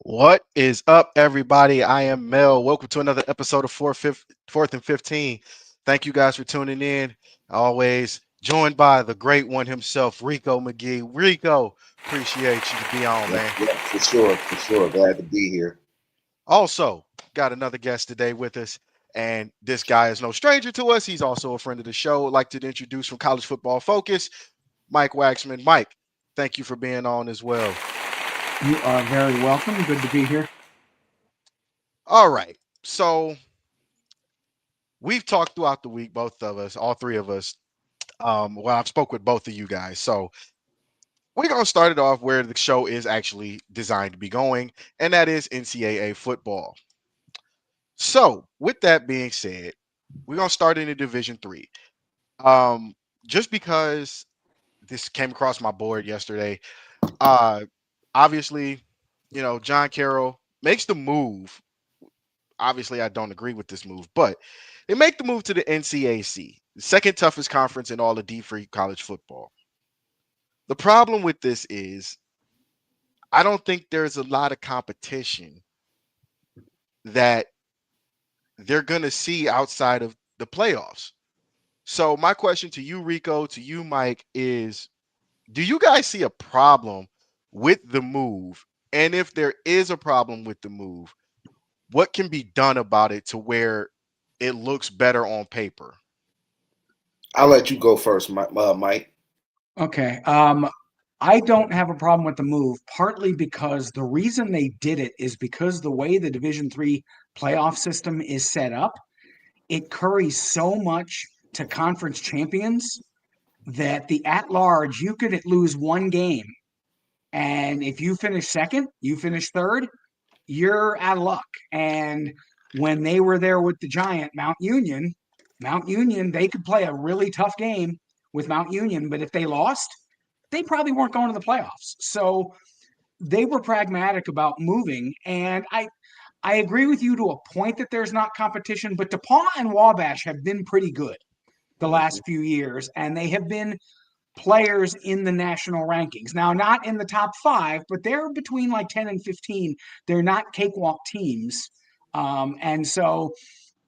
What is up, everybody? I am Mel. Welcome to another episode of Fourth and 15. Thank you guys for tuning in. Always joined by the great one himself, Rico McGee. Rico, appreciate you to be on, Yep, man. yep, for sure, for sure. Glad to be here. Also, got another guest today with us, and this guy is no stranger to us. He's also a friend of the show. I'd like to introduce from College Football Focus, Mike Waxman. Mike, thank you for being on as well. You are very welcome. Good to be here. All right. So we've talked throughout the week, both of us, all three of us. Well, I've spoke with both of you guys, so we're gonna start it off where the show is actually designed to be going, and that is NCAA football. So, with that being said, we're gonna start in the Division Three. Um, just because this came across my board yesterday, uh, obviously, John Carroll makes the move. Obviously, I don't agree with this move, but they make the move to the NCAC, the second toughest conference in all of D3 college football. The problem with this is I don't think there's a lot of competition that they're going to see outside of the playoffs. So my question to you, Rico, to you, Mike, is do you guys see a problem with the move? And if there is a problem with the move, what can be done about it to where it looks better on paper? I'll let you go first, Mike. Okay. I don't have a problem with the move, partly because the reason they did it is because the way the Division Three playoff system is set up, it curries so much to conference champions that the at large, you could lose one game. And if you finish second, you finish third, you're out of luck. And when they were there with the giant Mount Union, they could play a really tough game with Mount Union, but if they lost, they probably weren't going to the playoffs. So they were pragmatic about moving. And I agree with you to a point that there's not competition, but DePaul and Wabash have been pretty good the Mhm. last few years, and they have been players in the national rankings. Now, not in the top five, but they're between like 10 and 15. They're not cakewalk teams. And so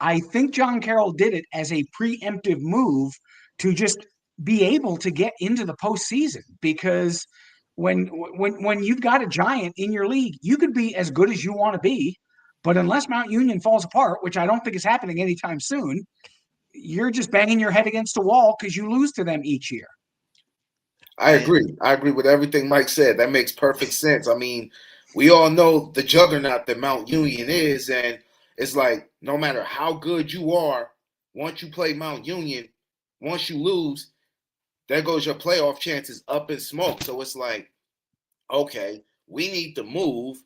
I think John Carroll did it as a preemptive move to just be able to get into the postseason because when you've got a giant in your league, you could be as good as you want to be, but unless Mount Union falls apart, which I don't think is happening anytime soon, you're just banging your head against a wall because you lose to them each year. I And agree. I agree with everything Mike said. That makes perfect sense. I mean, we all know the juggernaut that Mount Union is, and it's like no matter how good you are, once you play Mount Union, once you lose, there goes your playoff chances up in smoke. So it's like, okay, we need to move.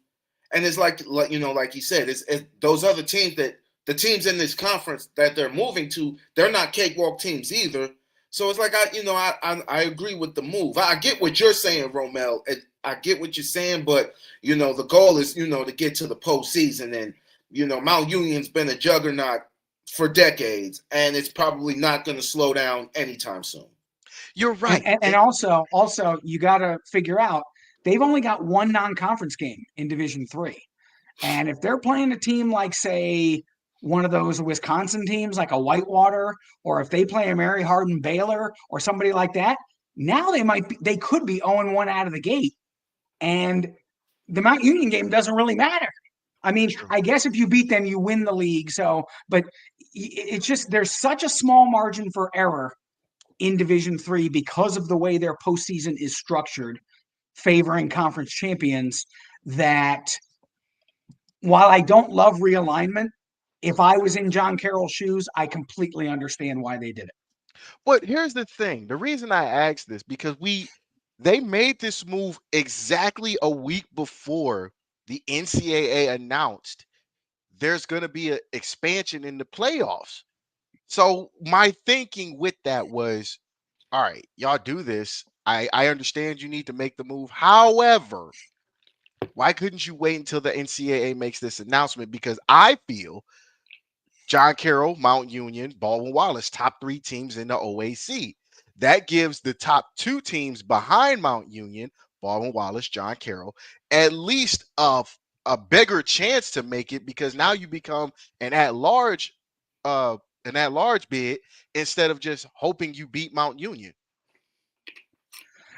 And it's like like you said, it's those other teams that the teams in this conference that they're moving to, they're not cakewalk teams either. So it's like I agree with the move. I get what you're saying, Romel. I get what you're saying, but the goal is to get to the postseason, and Mount Union's been a juggernaut for decades, and it's probably not going to slow down anytime soon. you're And right. and, and also you got to figure out they've only got one non-conference game in Division Three, and if they're playing a team like say one of those Wisconsin teams like a Whitewater, or if they play a Mary Hardin Baylor or somebody like that, now they could be 0-1 out of the gate, and the Mount Union game doesn't really matter. I mean, True. I guess if you beat them, you win the league. So, but it's just there's such a small margin for error in Division Three because of the way their postseason is structured, favoring conference champions. That while I don't love realignment, if I was in John Carroll's shoes, I completely understand why they did it. But here's the thing. The reason I asked this because they made this move exactly a week before the NCAA announced there's going to be an expansion in the playoffs. So my thinking with that was, all right, y'all do this. I understand you need to make the move. However, why couldn't you wait until the NCAA makes this announcement? Because I feel John Carroll, Mount Union, Baldwin Wallace, top three teams in the OAC. That gives the top two teams behind Mount Union, Baldwin Wallace, John Carroll, at least a a bigger chance to make it because now you become an at large uh bid instead of just hoping you beat Mount Union.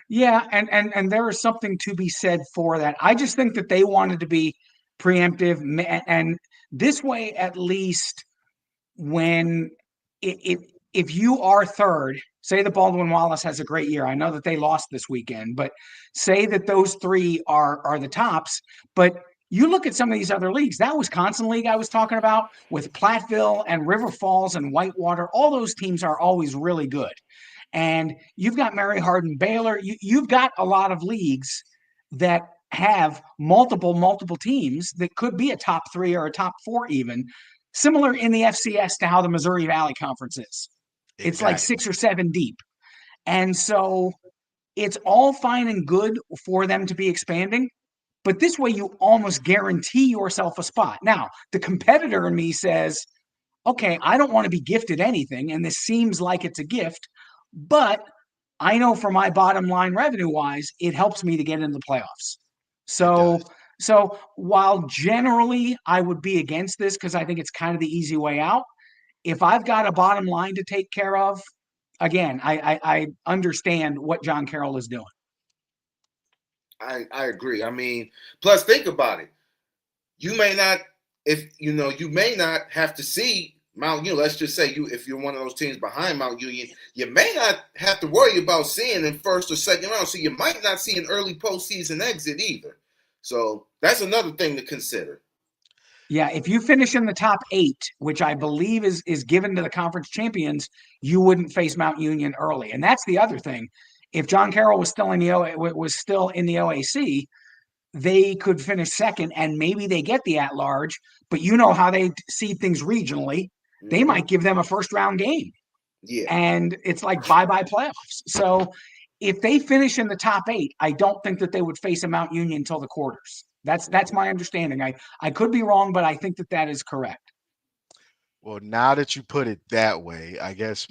Yeah, and there is something to be said for that. I just think that they wanted to be preemptive, and this way, at least, when if you are third, say that Baldwin Wallace has a great year. I know that they lost this weekend, but say that those three are the tops. But you look at some of these other leagues. That Wisconsin league I was talking about with Platteville and River Falls and Whitewater, all those teams are always really good. And you've got Mary Hardin Baylor. You've got a lot of leagues that have multiple teams that could be a top three or a top four, even similar in the FCS to how the Missouri Valley Conference is. It's like Exactly. 6 or 7 deep. And so it's all fine and good for them to be expanding, but this way you almost guarantee yourself a spot. Now, the competitor in me says, okay, I don't want to be gifted anything, and this seems like it's a gift, but I know for my bottom line revenue wise, it helps me to get into the playoffs. It So, does. so while generally I would be against this because I think it's kind of the easy way out, if I've got a bottom line to take care of, again, I understand what John Carroll is doing. I agree. I mean, plus think about it. You may not, if you know, you may not have to see Mount Union. Let's just say if you're one of those teams behind Mount Union, you may not have to worry about seeing in first or second round. So you might not see an early postseason exit either. So that's another thing to consider. Yeah, if you finish in the top 8, which I believe is given to the conference champions, you wouldn't face Mount Union early, and that's the other thing. If John Carroll was still in the OAC, they could finish second, and maybe they get the at large. But you know how they see things regionally; they might give them a first round game, Yeah. and it's like bye playoffs. So if they finish in the top 8, I don't think that they would face a Mount Union until the quarters. That's my understanding. I could be wrong, but I think that that is correct. Well, now that you put it that way, I guess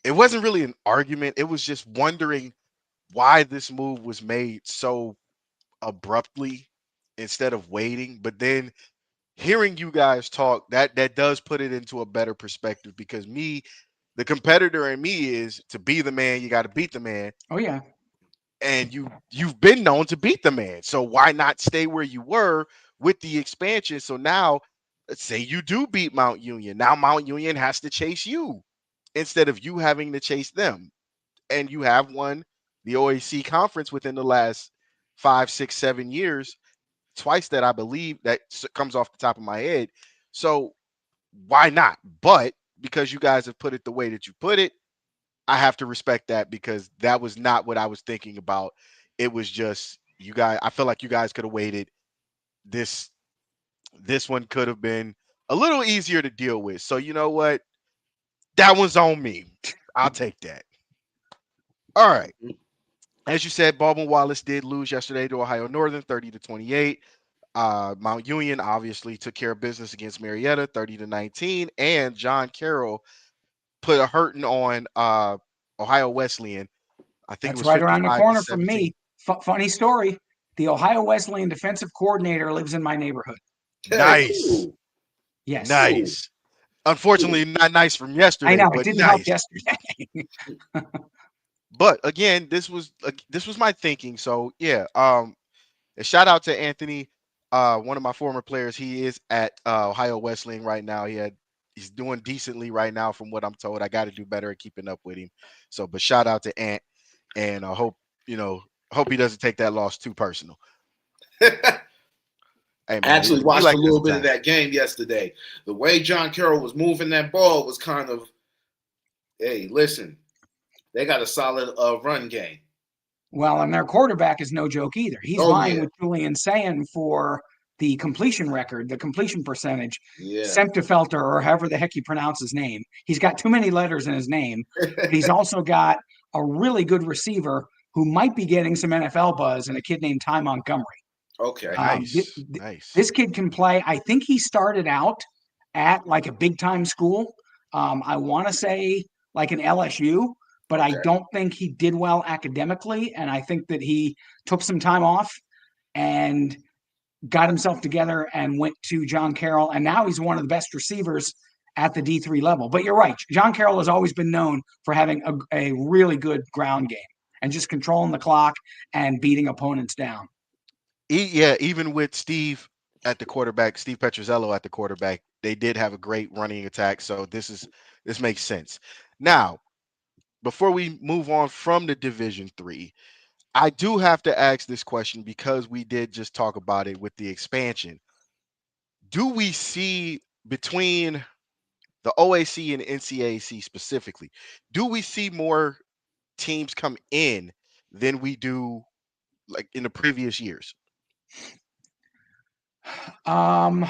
it wasn't really an argument. It was just wondering why this move was made so abruptly instead of waiting. But then hearing you guys talk, that does put it into a better perspective because the competitor in me is to be the man, you got to beat the man, Oh yeah. and you've been known to beat the man. So why not stay where you were with the expansion? So now, let's say you do beat Mount Union. Now Mount Union has to chase you instead of you having to chase them. And you have won the OAC conference within the last 5, 6, 7 years, twice that I believe that comes off the top of my head. So why not? But because you guys have put it the way that you put it, I have to respect that because that was not what I was thinking about. It was just you guys. I feel like you guys could have waited. This this one could have been a little easier to deal with. So you know what? That one's on me. I'll take that. All right. As you said, Baldwin Wallace did lose yesterday to Ohio Northern, 30-28. Mount Union obviously took care of business against Marietta, 30-19, and John Carroll put a hurting on Ohio Wesleyan. I think it That's was right around the 55 to corner from me. 17. Funny story. The Ohio Wesleyan defensive coordinator lives in my neighborhood. Nice. Ooh, Yes. ooh, Nice. Unfortunately, not nice from I yesterday, know it but didn't help nice. yesterday. But again, this was my thinking. So yeah, a shout out to Anthony, one of my former players. He is at Ohio Wesleyan right now. He's doing decently right now, from what I'm told. I got to do better at keeping up with him. So, but shout out to Ant, and I you know hope he doesn't take that loss too personal. ooh. Hey man, Actually it be watched a like that little bit of sometimes. that game yesterday. The way John Carroll was moving that ball was kind of, hey, listen, they got a solid run game. Well, and their quarterback is no joke either. He's Oh vying yeah, with Julian Sayin for the completion record, the completion percentage. yeah. Semtefelter, or however the heck you pronounce his name. He's got too many letters in his name, but he's also got a really good receiver who might be getting some NFL buzz, and a kid named Ty Montgomery. Okay. Nice, nice. This kid can play. I think he started out at like a big time school. I want to say like an LSU, but I Okay. don't think he did well academically. And I think that he took some time off. And got himself together and went to John Carroll, and now he's one of the best receivers at the D3 level. But you're right, John Carroll has always been known for having a really good ground game and just controlling the clock and beating opponents down. Yeah, even with Steve at the quarterback, Steve Petrozello at the quarterback, they did have a great running attack. So this makes sense. Now, before we move on from the Division Three, I do have to ask this question because we did just talk about it with the expansion. Do we see between the OAC and NCAC specifically, do we see more teams come in than we do like in the previous years? Um,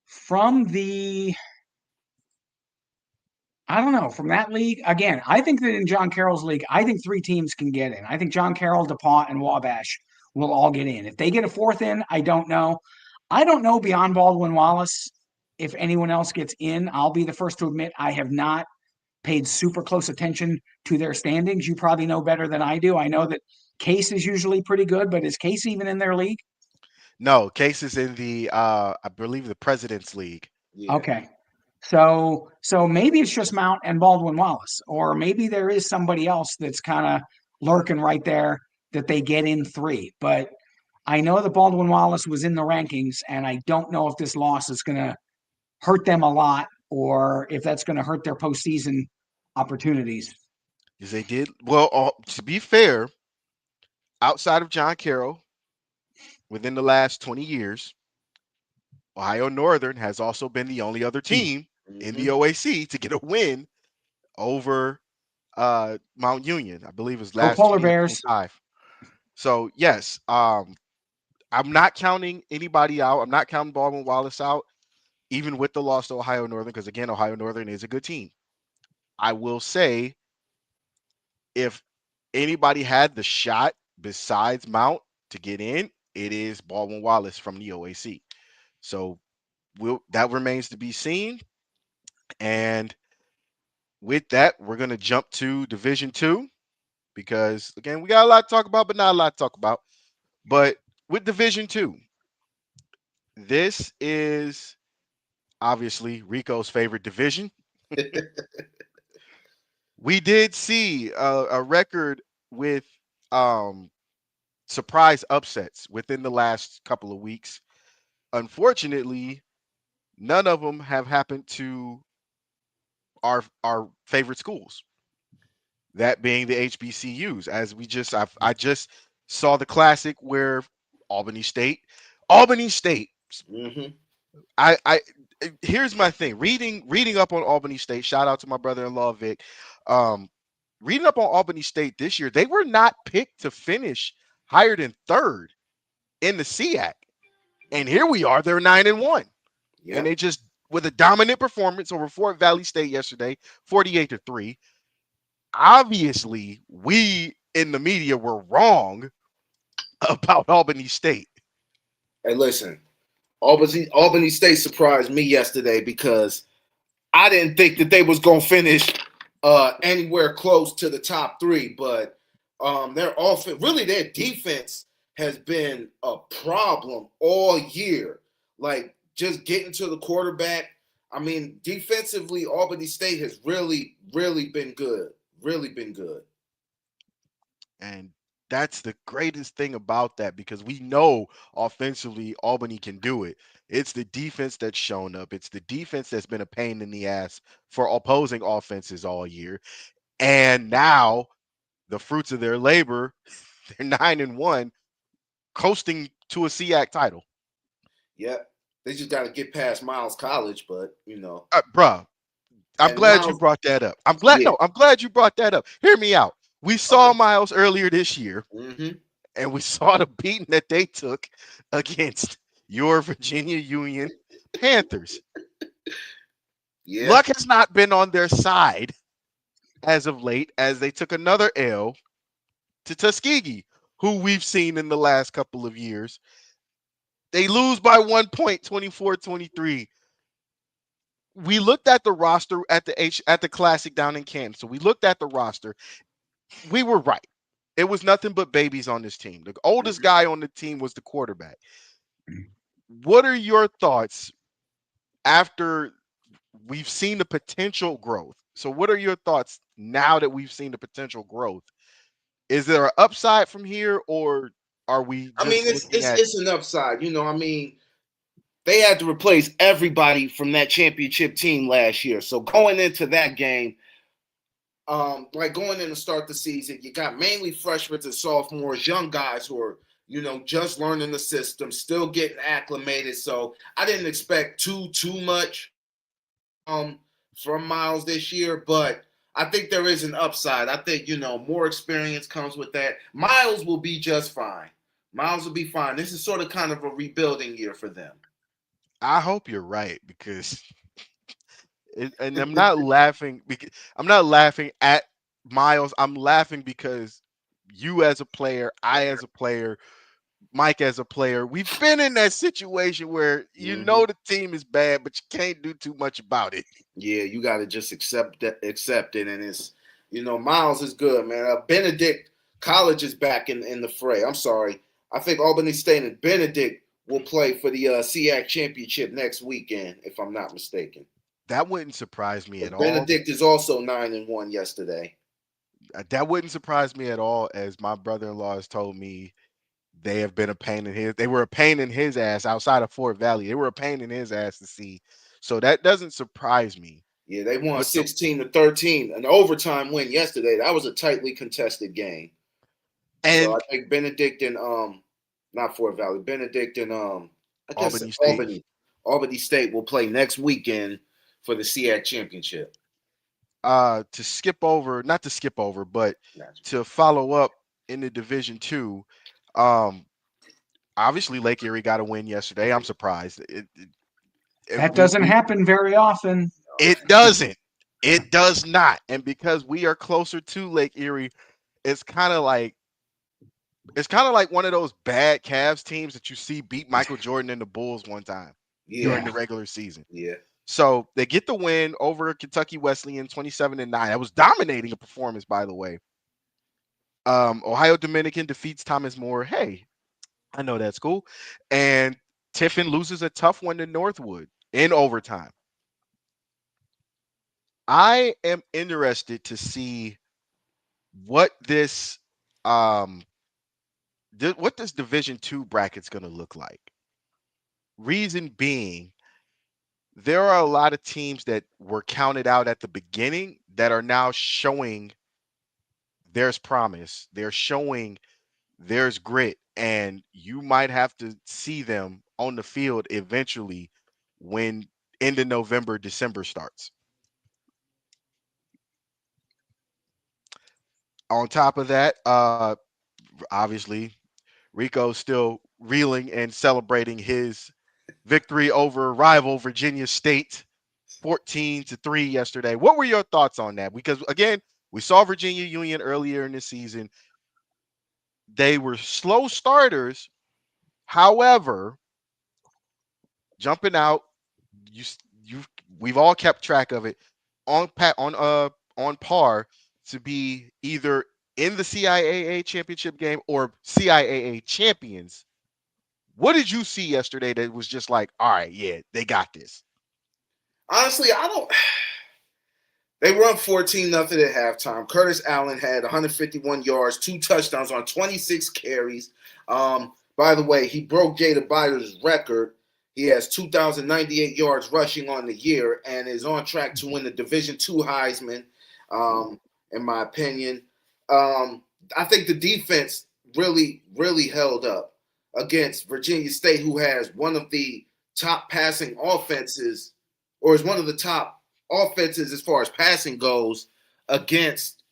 from the I don't know. From that league, again, I think that in John Carroll's league, I think three teams can get in. I think John Carroll, DePauw, and Wabash will all get in. If they get a fourth in, I don't know. I don't know beyond Baldwin Wallace if anyone else gets in. I'll be the first to admit I have not paid super close attention to their standings. You probably know better than I do. I know that Case is usually pretty good, but is Case even in their league? No, Case is in the I believe the President's League. Yeah. Okay. So maybe it's just Mount and Baldwin Wallace, or maybe there is somebody else that's kind of lurking right there that they get in three. But I know that Baldwin Wallace was in the rankings, and I don't know if this loss is going to hurt them a lot or if that's going to hurt their postseason opportunities. Because they did well. To be fair, outside of John Carroll, within the last 20 years, Ohio Northern has also been the only other team in the Hmm. OAC to get a win over Mount Union. I believe it was Go last Polar 20 or Bears. 25. So yes, I'm not counting anybody out. I'm not counting Baldwin Wallace out, even with the loss to Ohio Northern, because again, Ohio Northern is a good team. I will say, if anybody had the shot besides Mount to get in, it is Baldwin Wallace from the OAC. So that remains to be seen. And with that, we're going to jump to Division Two because again, we got a lot to talk about, but not a lot to talk about. But with Division Two, this is obviously Rico's favorite division. We did see a record with um, surprise upsets within the last couple of weeks. Unfortunately, none of them have happened to our favorite schools. That being the HBCUs, as I just saw the classic where Albany State, Albany State. Hmm. I here's my thing. Reading up on Albany State. Shout out to my brother-in-law Vic. Um, reading up on Albany State this year, they were not picked to finish higher than third in the SEAC, and here we are. They're 9-1, and Yeah. they just with a dominant performance over Fort Valley State yesterday, 48-3. Obviously, we in the media were wrong about Albany State. Hey, listen, Albany State surprised me yesterday because I didn't think that they was gonna finish anywhere close to the top three, but their offense, really their defense, has been a problem all year. Like just getting to the quarterback. I mean, defensively, Albany State has really, really been good. Really been good. And that's the greatest thing about that because we know offensively Albany can do it. It's the defense that's shown up. It's the defense that's been a pain in the ass for opposing offenses all year. And now the fruits of their labor, they're 9-1, coasting to a SEAC title. Yep. They just got to get past Miles College, but Bruh, I'm and glad you Miles, brought that up. I'm glad. yeah. No, I'm glad you brought that up. Hear me out. We saw Okay. Miles earlier this year, Hmm. and we saw the beating that they took against your Virginia Union Panthers. Yeah. Luck has not been on their side as of late, as they took another L to Tuskegee, who we've seen in the last couple of years. They lose by 1 point, 24-23. We looked at the roster at the Classic down in Canton. So we looked at the roster. We were right. It was nothing but babies on this team. The oldest Hmm. guy on the team was the quarterback. What are your thoughts after we've seen the potential growth? So, what are your thoughts now that we've seen the potential growth? Is there an upside from here, or are we I mean, just looking at it's an upside. I mean, they had to replace everybody from that championship team last year. So going into that game, like going in to start the season, you got mainly freshmen and sophomores, young guys who are, just learning the system, still getting acclimated. So I didn't expect too much um from Miles this year, but I think there is an upside. I think, more experience comes with that. Miles will be just fine. Miles will be fine. This is sort of kind of a rebuilding year for them. I hope you're right because and I'm not laughing because I'm not laughing at Miles. I'm laughing because you as a player, I as a player, Mike as a player, we've been in that situation where Hmm. the team is bad, but you can't do too much about it. Yeah, you got to just accept it, and it's Miles is good, man. Benedict College is back in the fray. I'm sorry, I think Albany State and Benedict will play for the SEAC championship next weekend, if I'm not mistaken. That wouldn't surprise me at But all. Benedict is also 9-1 yesterday. That wouldn't surprise me at all, as my brother-in-law has told me they have been a pain in his. They were a pain in his ass outside of Fort Valley. They were a pain in his ass to see. So that doesn't surprise me. Yeah, they won But the 16-13, an overtime win yesterday. That was a tightly contested game. So I and think Benedict and not Fort Valley, Benedict and I guess Albany State, Albany State will play next weekend for the SEAC championship. to skip over, not to skip over, but Gotcha. to follow up in the Division Two. Um, Obviously Lake Erie got a win yesterday. I'm surprised. That doesn't happen very often. It doesn't. It does not. And because we are closer to Lake Erie, it's kind of like one of those bad Cavs teams that you see beat Michael Jordan and the Bulls one time during Yeah, the regular season. yeah. So they get the win over Kentucky Wesleyan 27-9. That was dominating a performance, by the way. Ohio Dominican defeats Thomas More. Hey, I know that's cool. And Tiffin loses a tough one to Northwood in overtime. I am interested to see what um what this Division Two bracket's going to look like. Reason being, there are a lot of teams that were counted out at the beginning that are now showing there's promise. They're showing there's grit, and you might have to see them on the field eventually when end of November, December starts. On top of that, obviously, Rico's still reeling and celebrating his victory over rival Virginia State 14-3 yesterday. What were your thoughts on that? Because again, we saw Virginia Union earlier in the season. They were slow starters. However, jumping out, you you we've all kept track of it on par to be either in the CIAA championship game or CIAA champions. What did you see yesterday that was just like, all right, yeah, they got this? Honestly, I don't. They were up 14-0 at halftime. Curtis Allen had 151 yards, 2 touchdowns on 26 carries. By the way, he broke Jada Byer's record. He has 2,098 yards rushing on the year and is on track to win the Division II Heisman, in my opinion. I think the defense really held up against Virginia State, who has one of the top passing offenses, or is one of the top offenses as far as passing goes. Against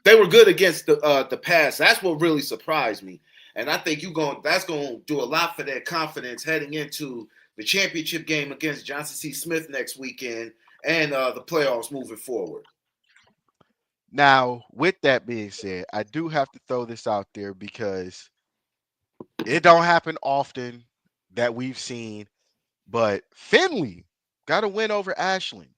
They were good against the pass. That's what really surprised me, and I think that's going to do a lot for their confidence heading into the championship game against Johnson C. Smith next weekend and the playoffs moving forward. Now, with that being said, I do have to throw this out there because it don't happen often that we've seen, but Finley got a win over Ashland.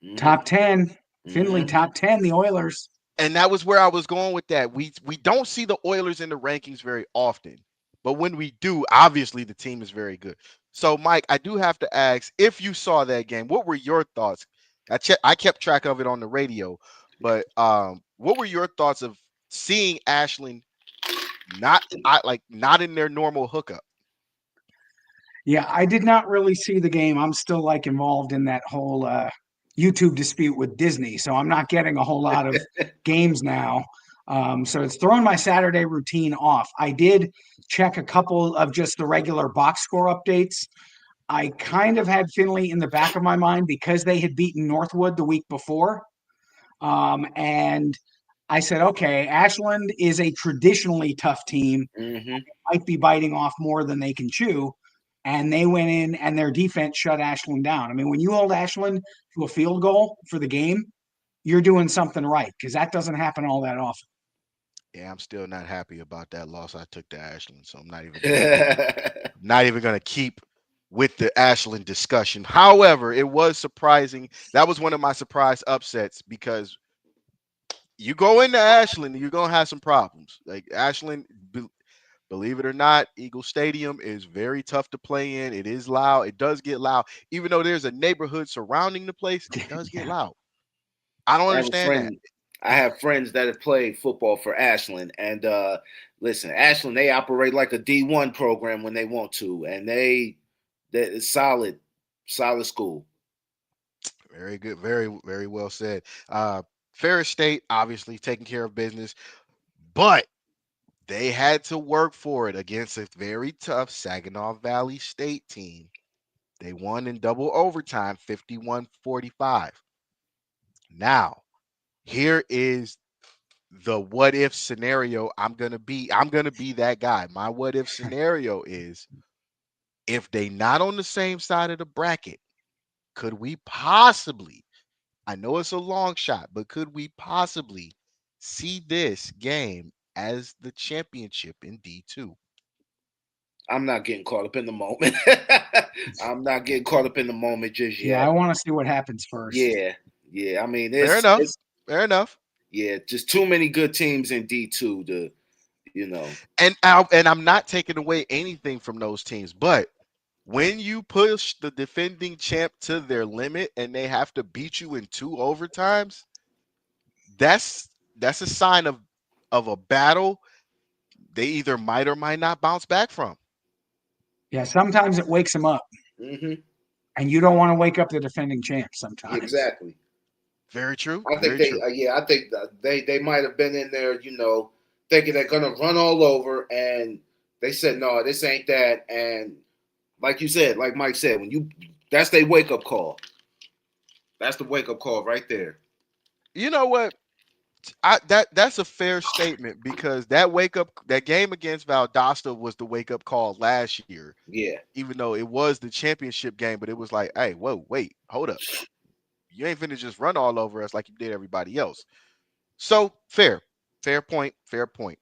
Mm-hmm. Top 10. Finley, Mm-hmm. top 10, the Oilers. And that was where I was going with that. We don't see the Oilers in the rankings very often. But when we do, obviously the team is very good. So, Mike, I do have to ask if you saw that game, what were your thoughts? I kept track of it on the radio, but what were your thoughts of seeing Ashland not in their normal hookup? Yeah, I did not really see the game. I'm still like involved in that whole YouTube dispute with Disney, so I'm not getting a whole lot of games now. So it's throwing my Saturday routine off. I did check a couple of just the regular box score updates. I kind of had Finley in the back of my mind because they had beaten Northwood the week before. And I said, okay, Ashland is a traditionally tough team, Hmm. might be biting off more than they can chew. And they went in and their defense shut Ashland down. I mean, when you hold Ashland to a field goal for the game, you're doing something right because that doesn't happen all that often. Yeah, I'm still not happy about that loss I took to Ashland, so I'm not even gonna keep with the Ashland discussion. However, it was surprising. That was one of my surprise upsets because you go into Ashland, you're gonna have some problems. Like Ashland, believe it or not, Eagle Stadium is very tough to play in. It is loud. It does get loud, even though there's a neighborhood surrounding the place. It does get Yeah. loud. I don't I have a understand that. friend. I have friends that have played football for Ashland, and listen, Ashland they operate like a D1 program when they want to, and that is solid, solid school. Very good. Very, very well said. Ferris State obviously taking care of business, but they had to work for it against a very tough Saginaw Valley State team. They won in double overtime, 51-45. Now, here is the what if scenario I'm going to be that guy. My what if scenario is if they not on the same side of the bracket, could we possibly, I know it's a long shot, but could we possibly see this game as the championship in D2? I'm not getting caught up in the moment. I'm not getting caught up in the moment just Yeah, I yet. want to see what happens first. Yeah, yeah. I mean, Fair enough. it's Fair enough. yeah, just too many good teams in D2 to, you know. And I'm not taking away anything from those teams, but when you push the defending champ to their limit and they have to beat you in two overtimes, that's a sign of a battle they either might or might not bounce back from. Yeah, sometimes it wakes them up, Hmm. and you don't want to wake up the defending champs sometimes. Exactly. Very true. I think Very true. I think that they might have been in there, thinking they're gonna run all over, and they said, no, this ain't that. And like you said, like Mike said, that's their wake up call. That's the wake up call right there. You know what? That's a fair statement because that game against Valdosta was the wake up call last year. Yeah, Even though it was the championship game, but it was like, hey, whoa, wait, hold up. You ain't finna just run all over us like you did everybody else. So fair point, fair point.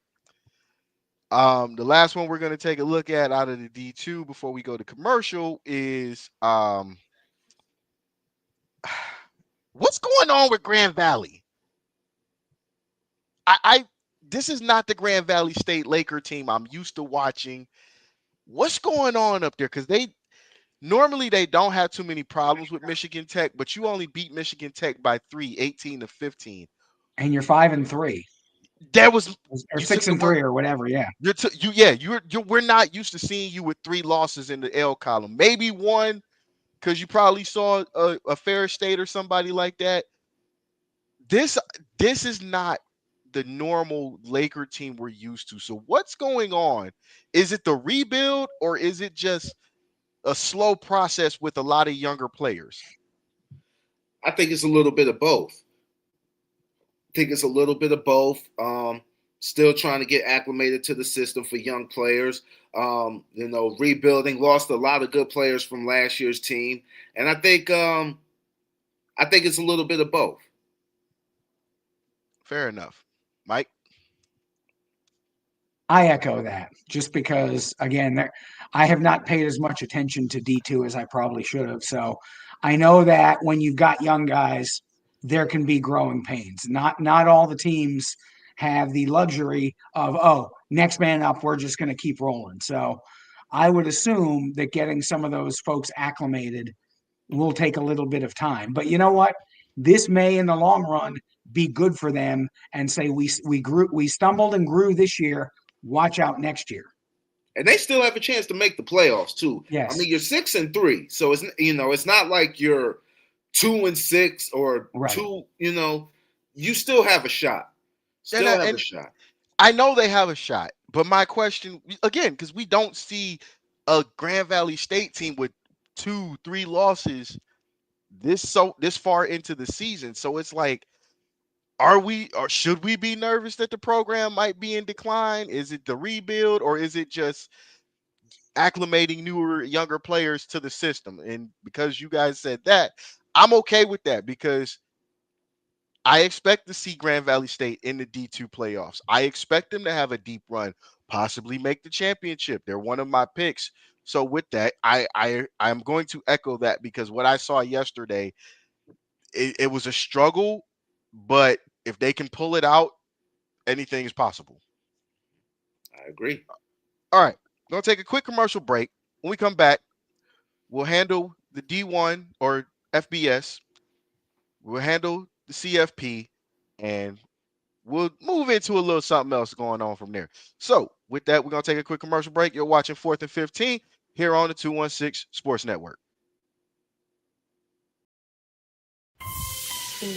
The last one we're gonna take a look at out of the D2 before we go to commercial is what's going on with Grand Valley? I this is not the Grand Valley State Laker team I'm used to watching. What's going on up there? Because normally they don't have too many problems with Michigan Tech, but you only beat Michigan Tech by 3, 18-15. And you're 5-3 That was or you six took the and work. three or whatever. Yeah. We're not used to seeing you with 3 losses in the L column. Maybe one because you probably saw a Ferris State or somebody like that. This this is not the normal Laker team we're used to. So what's going on? Is it the rebuild or is it just a slow process with a lot of younger players? I think it's a little bit of both. I think it's a little bit of both. Still trying to get acclimated to the system for young players. Rebuilding. Lost a lot of good players from last year's team, and I think it's a little bit of both. Fair enough. Mike? I echo that just because, again, I have not paid as much attention to D2 as I probably should have. So I know that when you've got young guys, there can be growing pains. Not all the teams have the luxury of, oh, next man up, we're just going to keep rolling. So I would assume that getting some of those folks acclimated will take a little bit of time. But you know what? This may, in the long run, be good for them and say we stumbled and grew this year. Watch out next year. And they still have a chance to make the playoffs too. I Yes. mean, you're 6-3, so it's not like you're 2-6 or Right. two. You still have a shot. And Still have a shot. I know they have a shot, but my question again, because we don't see a Grand Valley State team with 2, 3 losses this far into the season. So it's like, are we or should we be nervous that the program might be in decline? Is it the rebuild or is it just acclimating newer, younger players to the system? And because you guys said that, I'm okay with that because I expect to see Grand Valley State in the D2 playoffs. I expect them to have a deep run, possibly make the championship. They're one of my picks. So with that, I'm going to echo that because what I saw yesterday, it was a struggle, but if they can pull it out, anything is possible. I agree. All right, we're gonna take a quick commercial break. When we come back, we'll handle the D1 or FBS. We'll handle the CFP, and we'll move into a little something else going on from there. So, with that, we're going to take a quick commercial break. You're watching 4th and 15 here on the 216 Sports Network.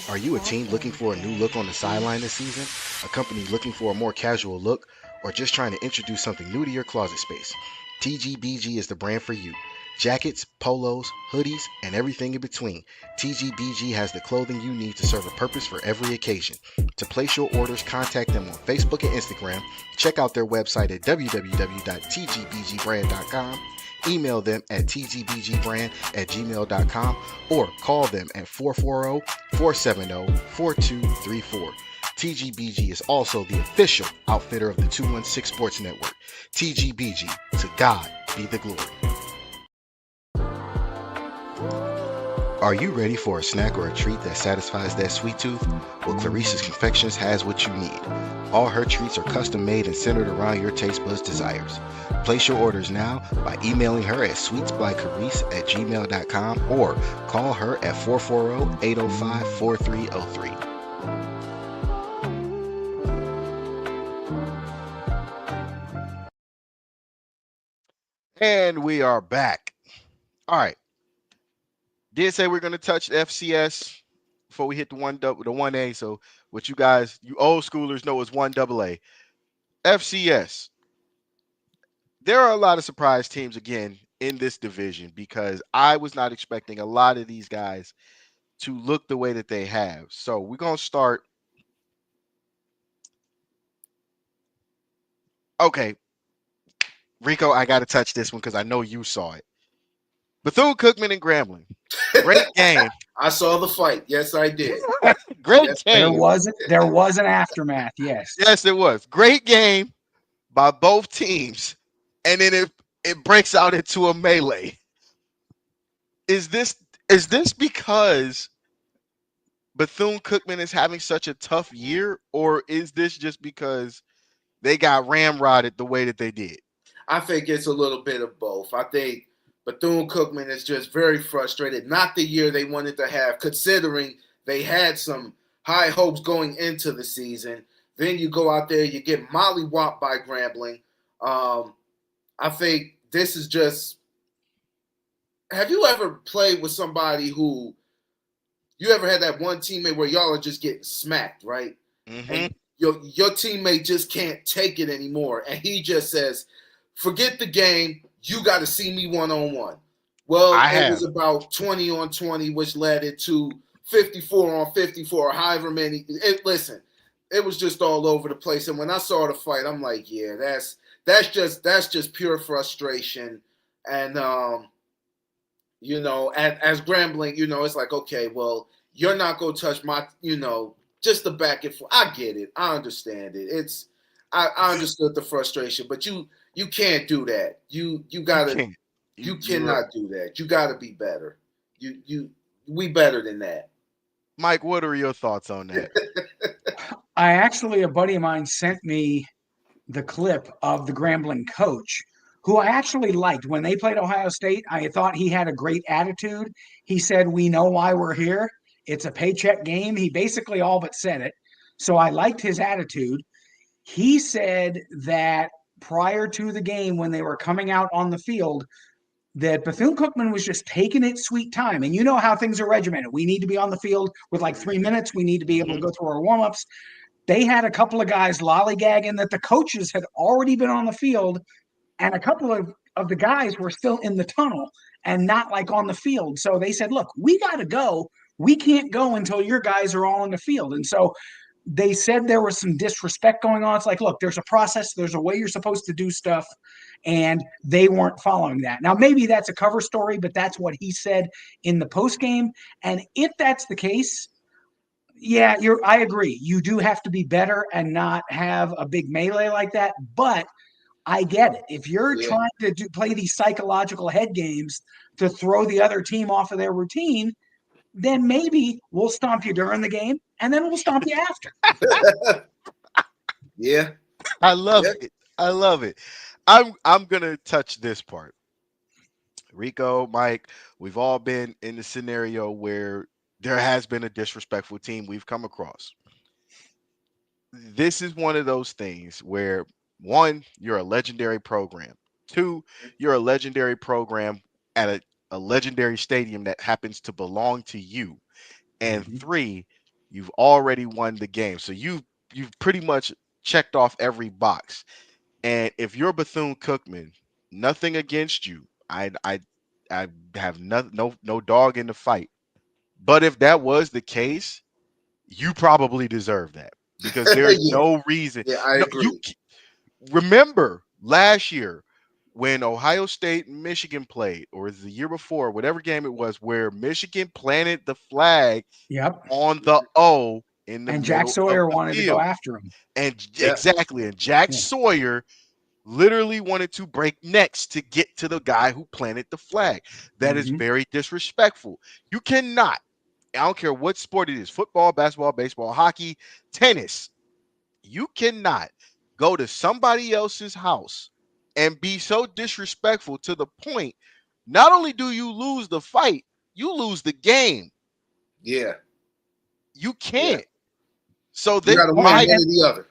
Are you a team looking for a new look on the sideline this season? A company looking for a more casual look? Or just trying to introduce something new to your closet space? TGBG is the brand for you. Jackets, polos, hoodies, and everything in between. TGBG has the clothing you need to serve a purpose for every occasion. To place your orders, contact them on Facebook and Instagram. Check out their website at www.tgbgbrand.com. Email them at tgbgbrand@gmail.com or call them at 440-470-4234. TGBG is also the official outfitter of the 216 Sports Network. TGBG, to God be the glory. Are you ready for a snack or a treat that satisfies that sweet tooth? Well, Clarissa's Confections has what you need. All her treats are custom made and centered around your taste buds' desires. Place your orders now by emailing her at sweetsbycarice@gmail.com or call her at 440-805-4303. And we are back. All right. Did say we're going to touch the FCS before we hit the 1A. So what you guys, you old schoolers know is 1AA. FCS. There are a lot of surprise teams again in this division because I was not expecting a lot of these guys to look the way that they have. So we're going to start. Okay, Rico, I got to touch this one because I know you saw it. Bethune-Cookman and Grambling. Great game. I saw the fight. Yes, I did. Great Yes, game. There was an aftermath. Yes. Yes, it was. Great game by both teams. And then it breaks out into a melee. Is this because Bethune-Cookman is having such a tough year, or is this just because they got ramrodded the way that they did? I think it's a little bit of both. I think Bethune-Cookman is just very frustrated. Not the year they wanted to have, considering they had some high hopes going into the season. Then you go out there, you get mollywopped by Grambling. I think this is just. Have you ever played with somebody who you ever had that one teammate where y'all are just getting smacked, right? Mm-hmm. And your teammate just can't take it anymore, and he just says, "Forget the game. You got to see me one-on-one." Well, it was about 20-on-20, which led it to 54-on-54, however many. Listen, it was just all over the place. And when I saw the fight, I'm like, yeah, that's just pure frustration. And as Grambling, it's like, okay, well, you're not gonna touch my, just the back and forth. I get it. I understand it. I understood the frustration, but you can't do that. You gotta you cannot do that. You gotta be better. We better than that. Mike, what are your thoughts on that? I actually, a buddy of mine sent me the clip of the Grambling coach, who I actually liked. When they played Ohio State, I thought he had a great attitude. He said, "We know why we're here. It's a paycheck game." He basically all but said it. So I liked his attitude. He said that prior to the game, when they were coming out on the field, that Bethune Cookman was just taking it sweet time. And you know how things are regimented. We need to be on the field with like 3 minutes. We need to be able to Mm-hmm. go through our warm-ups. They had a couple of guys lollygagging that the coaches had already been on the field, and a couple of the guys were still in the tunnel and not like on the field. So they said, look, we got to go. We can't go until your guys are all in the field. And so they said there was some disrespect going on. It's like, look, there's a process, there's a way you're supposed to do stuff, and they weren't following that. Now, maybe that's a cover story, but that's what he said in the post game. And if that's the case, yeah, I agree. You do have to be better and not have a big melee like that. But I get it. If you're Yeah. trying to play these psychological head games to throw the other team off of their routine, then maybe we'll stomp you during the game and then we'll stomp you after. Yeah. I love Yeah. it. I love it. I'm gonna touch this part. Rico, Mike, we've all been in the scenario where there has been a disrespectful team we've come across. This is one of those things where one, you're a legendary program. Two, you're a legendary program at a legendary stadium that happens to belong to you. And Mhm. three, you've already won the game. So you've pretty much checked off every box. And if you're Bethune Cookman, nothing against you. I have no dog in the fight. But if that was the case, you probably deserve that because there's Yeah. no reason. Yeah. I No, agree. remember last year when Ohio State and Michigan played, or is the year before, whatever game it was, where Michigan planted the flag Yep. on the O in the And Jack middle of Sawyer the wanted to go field. after him. And Yeah. exactly, and Jack Yeah. Sawyer literally wanted to break necks to get to the guy who planted the flag. That is Mm-hmm. very disrespectful. You cannot, I don't care what sport it is, football, basketball, baseball, hockey, tennis, you cannot go to somebody else's house and be so disrespectful to the point not only do you lose the fight, you lose the game. Yeah. You Yeah. can't. So You they got to Well, win why one or the other.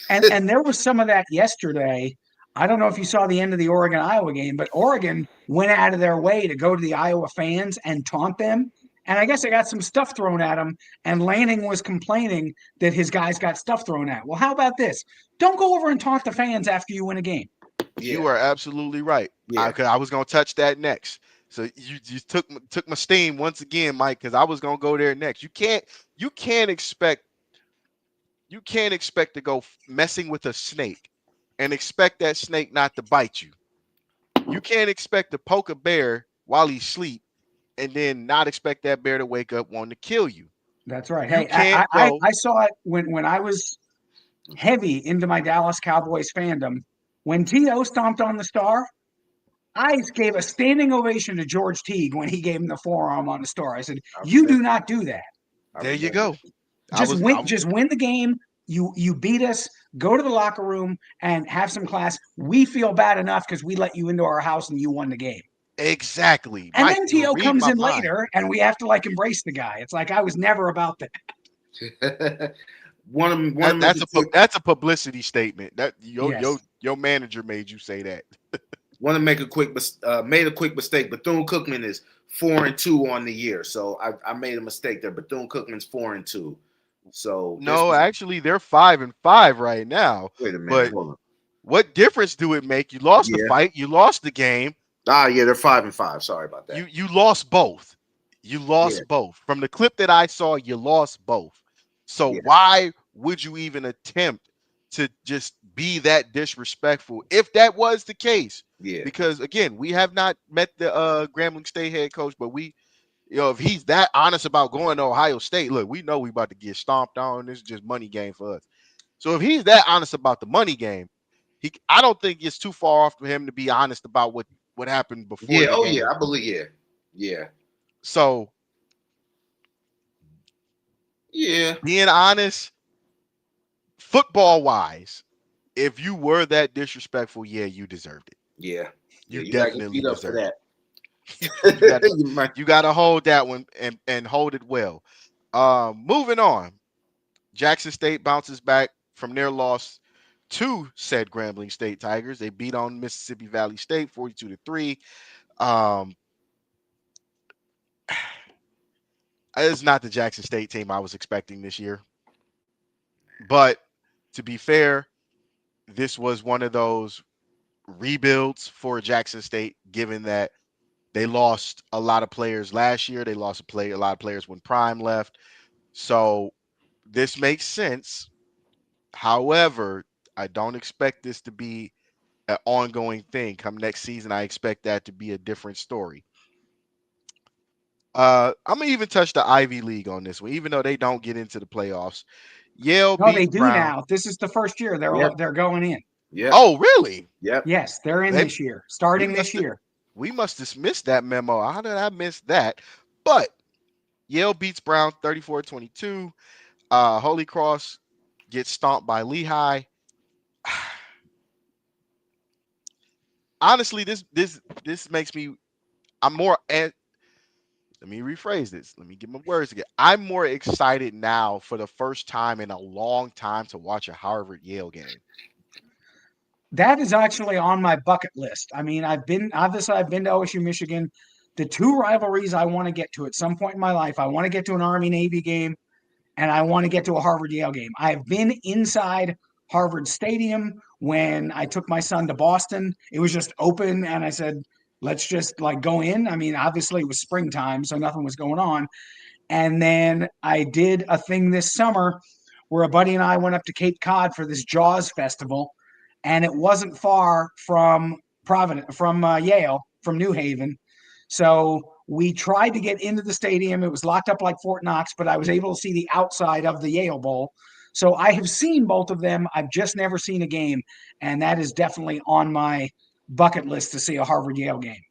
and there was some of that yesterday. I don't know if you saw the end of the Oregon Iowa game, but Oregon went out of their way to go to the Iowa fans and taunt them. And I guess they got some stuff thrown at him. And Lanning was complaining that his guys got stuff thrown at. Well, how about this? Don't go over and taunt the fans after you win a game. you Yeah. are absolutely right. Yeah. I was gonna touch that next. So you took my steam once again, Mike, because I was gonna go there next. You can't expect to go messing with a snake and expect that snake not to bite you. You can't expect to poke a bear while he's asleep and then not expect that bear to wake up wanting to kill you. That's right. You Hey, I can't I, go I saw it when I was heavy into my Dallas Cowboys fandom. When T.O. stomped on the star, I gave a standing ovation to George Teague when he gave him the forearm on the star. I said, I "You do remember. not do that. I there you remember. go. I was I was Just win the game. You beat us. Go to the locker room and have some class. We feel bad enough because we let you into our house and you won the game." exactly And Mike. then You were To reading comes my in mind. later, and we have to like embrace the guy. It's like I was never about that. Want to make a quick That's a publicity statement. That Yes, your manager made you say that. want to make a quick made a quick mistake. Bethune Cookman is 4-2 on the year, so I made a mistake there. Bethune Cookman's 4-2. So this No, was actually, they're 5-5 right now. wait a minute, But hold on. what difference do it make? You lost the Yeah. fight. You lost the game. Yeah, they're 5-5. Sorry about that. You lost both. You Yeah, lost both. From the clip that I saw, you lost both. So yeah, why would you even attempt to just be that disrespectful if that was the case? yeah, Because again, we have not met the Grambling State head coach, but we, if he's that honest about going to Ohio State, look, we know we about to get stomped on. This is just money game for us. So if he's that honest about the money game, I don't think it's too far off for him to be honest about what happened before yeah. the Oh yeah, game. I believe. Yeah, yeah, So yeah. being honest, football wise, if you were that disrespectful, yeah, you deserved it. Yeah, yeah, You you gotta get definitely beat up for deserved that. it. You got You might- you got to hold that one and hold it well. Moving on. Jackson State bounces back from their loss to said Grambling State Tigers. They beat on Mississippi Valley State 42-3. Um, it's not the Jackson State team I was expecting this year. But to be fair, this was one of those rebuilds for Jackson State, given that they lost a lot of players last year. They lost a lot of players when Prime left. So this makes sense. However, I don't expect this to be an ongoing thing. Come next season, I expect that to be a different story. I'm gonna even touch the Ivy League on this one, even though they don't get into the playoffs. Yale No, they beats do Brown. now. This is the first year Yep, they're going in. yep, Oh, really? yep. Yes, they're in They this year, we starting this must year. we must have missed that memo. How did I miss that? But Yale beats Brown 34-22. Holy Cross gets stomped by Lehigh. Honestly, this makes me. I'm more. Let me rephrase this. Let me get my words again. I'm more excited now for the first time in a long time to watch a Harvard Yale game. That is actually on my bucket list. I mean, I've been to OSU, Michigan. The two rivalries I want to get to at some point in my life, I want to get to an Army Navy game and I want to get to a Harvard Yale game. I have been inside Harvard Stadium when I took my son to Boston. It was just open and I said, let's just like go in. I mean, obviously it was springtime, so nothing was going on. And then I did a thing this summer where a buddy and I went up to Cape Cod for this Jaws festival, and it wasn't far from Providence, from Yale, from New Haven. So we tried to get into the stadium. It was locked up like Fort Knox, but I was able to see the outside of the Yale Bowl. So I have seen both of them. I've just never seen a game, and that is definitely on my bucket list to see a Harvard Yale game.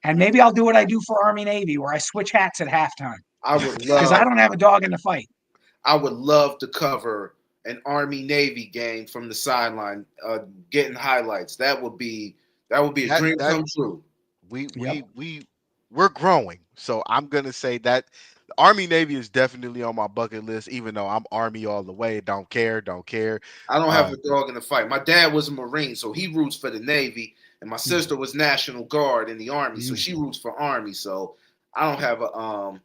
And maybe I'll do what I do for Army Navy, where I switch hats at halftime I would because I love, don't have a dog in the fight. I would love to cover an Army Navy game from the sideline, getting highlights. That would be a that dream that come true. we Yep. we we we're growing. So I'm gonna say that the Army Navy is definitely on my bucket list, even though I'm Army all the way. Don't care, don't care. I don't have Uh a dog in the fight. My dad was a Marine, so he roots for the Navy, and my sister was National Guard in the Army, so she roots for Army. So I don't have a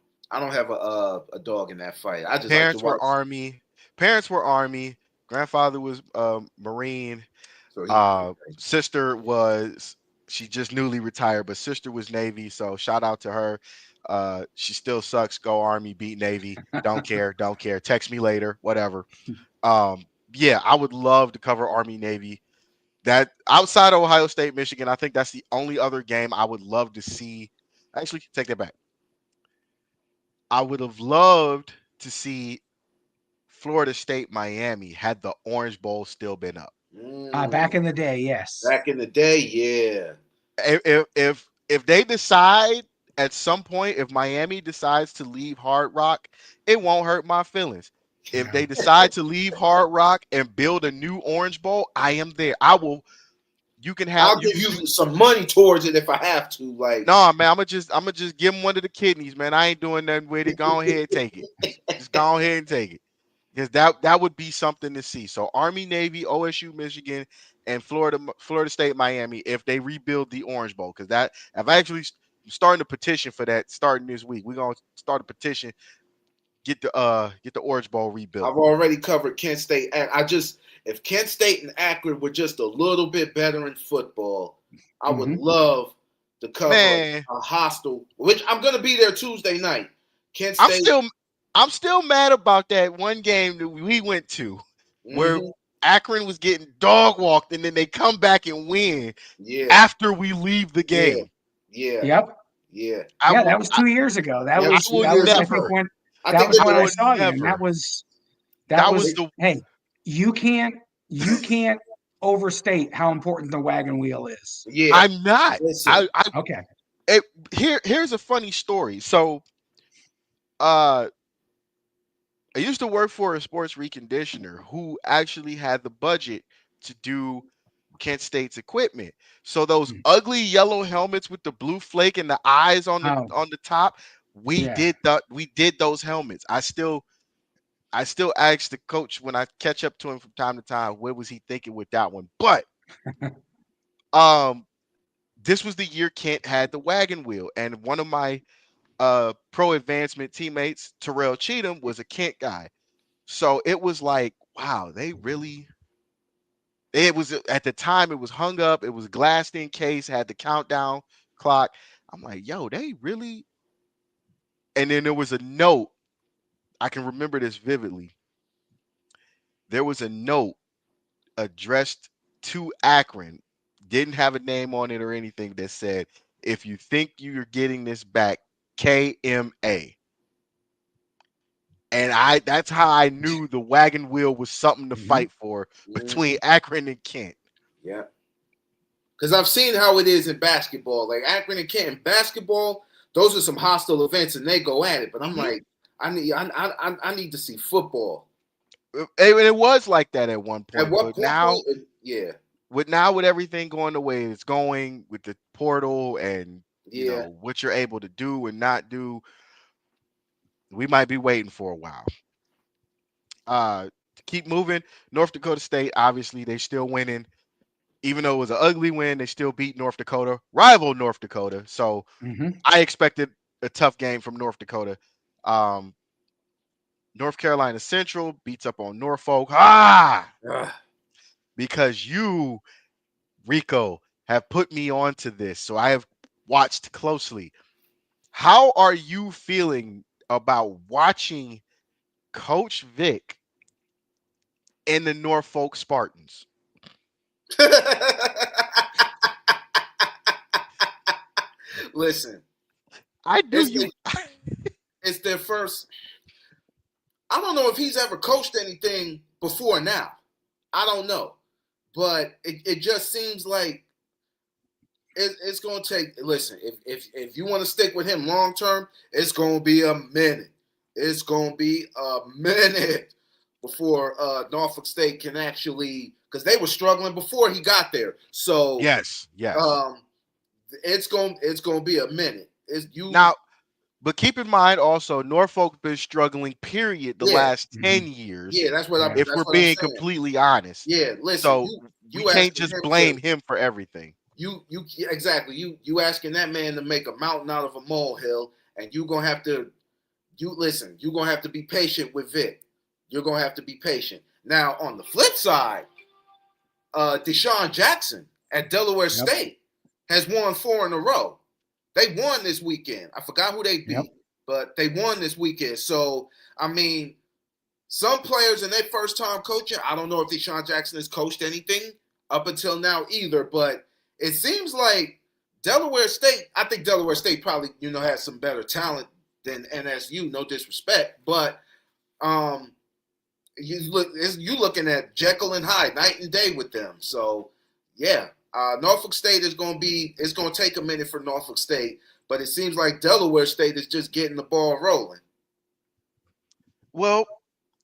dog in that fight. I just like to parents were watch. Army. Parents were Army. Grandfather was Marine. So he Sister was she just newly retired, but sister was Navy. So shout out to her. She still sucks. Go Army, beat Navy. Don't care, don't care. Text me later, whatever. Um, yeah, I would love to cover Army Navy. That outside of Ohio State, Michigan, I think that's the only other game I would love to see. Actually, take that back. I would have loved to see Florida State, Miami had the Orange Bowl still been up. Back mm, in the day, yes. back in the day, yeah. If they decide at some point, if Miami decides to leave Hard Rock, it won't hurt my feelings. If they decide to leave Hard Rock and build a new Orange Bowl, I am there. I will. You can have. I'll You give can do. you some money towards it if I have to. Like, No, man. I'm gonna just give him one of the kidneys, man. I ain't doing nothing with it. Go ahead, and take it. Just go ahead and take it. Because that would be something to see. So Army, Navy, OSU, Michigan, and Florida State, Miami, if they rebuild the Orange Bowl, because that I've actually starting a petition for that starting this week. We're gonna start a petition, get the Orange Bowl rebuilt. I've already covered Kent State. I just, if Kent State and Akron were just a little bit better in football, I would Hmm. love to cover Man, a hostile, which I'm going to be there Tuesday night. Kent I'm State. still I'm still mad about that one game that we went to where Hmm. Akron was getting dog walked and then they come back and win Yeah, after we leave the yeah, game. yeah, Yep. yeah. I Yeah, will that was 2 years ago. Yeah, I will That was I think never. I that think was they're I when I going will saw you, and never. that That was was to. the hey, you can't overstate how important the wagon wheel is. Yeah, I'm not. listen. I Okay. it, here's a funny story. So uh I used to work for a sports reconditioner who actually had the budget to do Kent State's equipment. So those Mm. ugly yellow helmets with the blue flake and the eyes Oh, on the top, yeah. we did those helmets. I still ask the coach when I catch up to him from time to time, what was he thinking with that one? But um this was the year Kent had the wagon wheel, and one of my pro advancement teammates, Terrell Cheatham, was a Kent guy. So it was like, wow, they really, it was at the time it was hung up, it was glassed in case, had the countdown clock. I'm like, yo, they really. And then there was a note, I can remember this vividly. There was a note addressed to Akron, didn't have a name on it or anything, that said, if you think you're getting this back, KMA. And I that's how I knew the wagon wheel was something to Hmm. fight for between Mhm. Akron and Kent. Yeah. Because I've seen how it is in basketball. Like Akron and Canton basketball, those are some hostile events, and they go at it. But I'm Mhm. like, I need to see football. It was like that at one At point, what but now point? Yeah, with everything going the way it's going with the portal and yeah. what you're able to do and not do, we might be waiting for a while. To keep moving, North Dakota State, obviously they still winning. Even though it was an ugly win, they still beat North Dakota, rival North Dakota. So Hmm. I expected a tough game from North Dakota. Um, North Carolina Central beats up on Norfolk. Ugh. Because you, Rico, have put me onto this. So I have watched closely. How are you feeling about watching Coach Vic and the Norfolk Spartans? Listen, I knew it's you. it's their first. I don't know if he's ever coached anything before now. I don't know, but it just seems like it's going to take. Listen, if you want to stick with him long term, it's going to be a minute. It's going to be a minute before Norfolk State can actually, because they were struggling before he got there. So Yes, yes. um, it's going to be a minute. It's you. Now, but keep in mind also, Norfolk's been struggling, period, the Yeah, last Hmm. 10 years, yeah. Yeah. if That's we're what I'm being saying. completely honest. Yeah, listen, So we you can't asking just him blame to him for everything. you yeah, exactly you asking that man to make a mountain out of a molehill, and you gonna have to you listen. You're gonna have to be patient with Vic. You're gonna have to be patient. Now on the flip side, Deshaun Jackson at Delaware Yep. State has won 4 in a row. They won this weekend. I forgot who they Yep. beat, but they won this weekend. So I mean, some players in their first time coaching, I don't know if Deshaun Jackson has coached anything up until now either, but it seems like Delaware State, I think Delaware State probably, has some better talent than NSU, no disrespect, but um you looking at Jekyll and Hyde night and day with them. So yeah, Norfolk State is going to be it's going to take a minute for Norfolk State, but it seems like Delaware State is just getting the ball rolling. Well,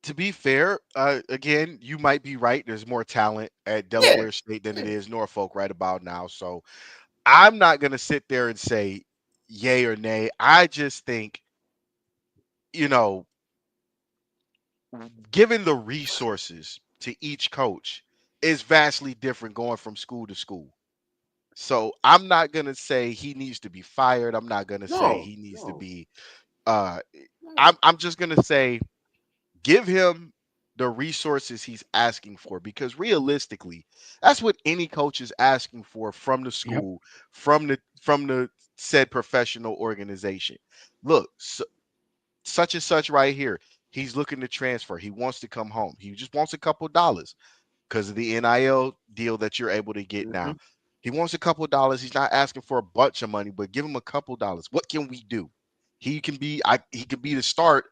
to be fair, again, you might be right. There's more talent at Yeah, Delaware State than yeah. it is Norfolk right about now. So I'm not going to sit there and say yay or nay. I just think, you know, given the resources to each coach is vastly different going from school to school. So I'm not going to say he needs to be fired. I'm not going to say No, he needs to no, be uh no. I'm just going to say give him the resources he's asking for, because realistically that's what any coach is asking for from the Yep. school, from the said professional organization. Look, such and such right here, he's looking to transfer, he wants to come home, he just wants a couple dollars because of the NIL deal that you're able to get Mm-hmm. now. He wants a couple dollars. He's not asking for a bunch of money, but give him a couple dollars. What can we do? He can be the start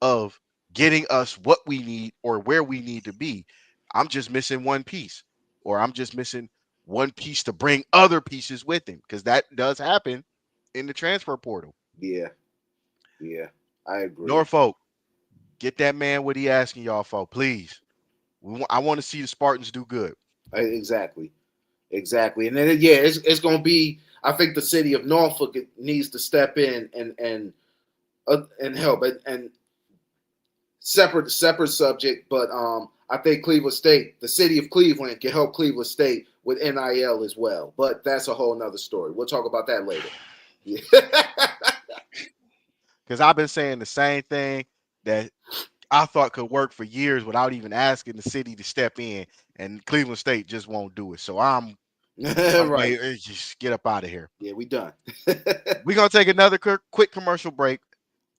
of getting us what we need or where we need to be. I'm just missing one piece, or I'm just missing one piece to bring other pieces with him, because that does happen in the transfer portal. Yeah, yeah, I agree. Norfolk, Get that man what he asking y'all for, please. I want to see the Spartans do good. Exactly. Exactly. And then yeah, it's gonna be. I think the city of Norfolk needs to step in and help. And separate subject, but I think Cleveland State, the city of Cleveland, can help Cleveland State with NIL as well. But that's a whole nother story. We'll talk about that later. Yeah. Because I've been saying the same thing that I thought could work for years without even asking the city to step in, and Cleveland State just won't do it. So I'm Right. wait, just get up out of here. Yeah, we done. We're gonna take another quick commercial break,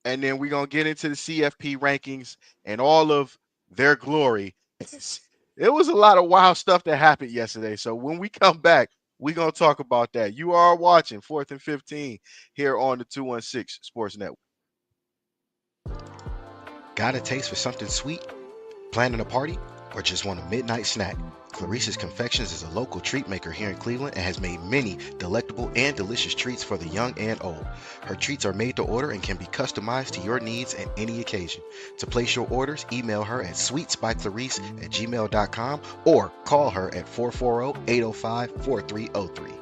and then we're gonna get into the CFP rankings and all of their glory. It was a lot of wild stuff that happened yesterday. So when we come back, we're gonna talk about that. You are watching Fourth and 15 here on the 216 Sports Network. Got a taste for something sweet? Planning a party? Or just want a midnight snack? Clarissa's Confections is a local treat maker here in Cleveland and has made many delectable and delicious treats for the young and old. Her treats are made to order and can be customized to your needs and any occasion. To place your orders, email her at sweetsbyclarice@gmail.com or call her at 440-805-4303.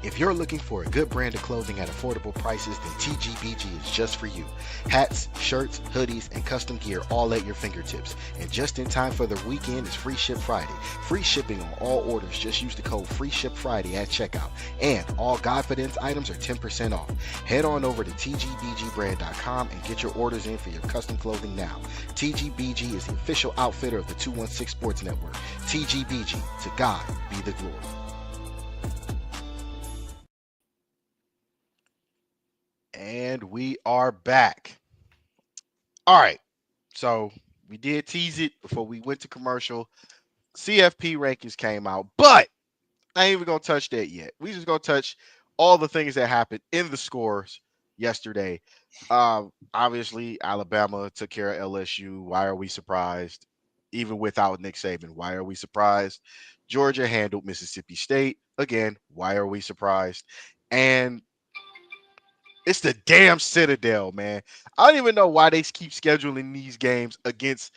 If you're looking for a good brand of clothing at affordable prices, then TGBG is just for you. Hats, shirts, hoodies, and custom gear all at your fingertips. And just in time for the weekend is Free Ship Friday. Free shipping on all orders. Just use the code FREESHIPFRIDAY at checkout. And all Godfidence items are 10% off. Head on over to tgbgbrand.com and get your orders in for your custom clothing now. TGBG is the official outfitter of the 216 Sports Network. TGBG, to God be the glory. And we are back. All right. So we did tease it before we went to commercial. CFP rankings came out, but I ain't even gonna touch that yet. We just gonna touch all the things that happened in the scores yesterday. Obviously, Alabama took care of LSU. Why are we surprised? Even without Nick Saban, why are we surprised? Georgia handled Mississippi State again. Why are we surprised? And it's the damn Citadel, man. I don't even know why they keep scheduling these games against,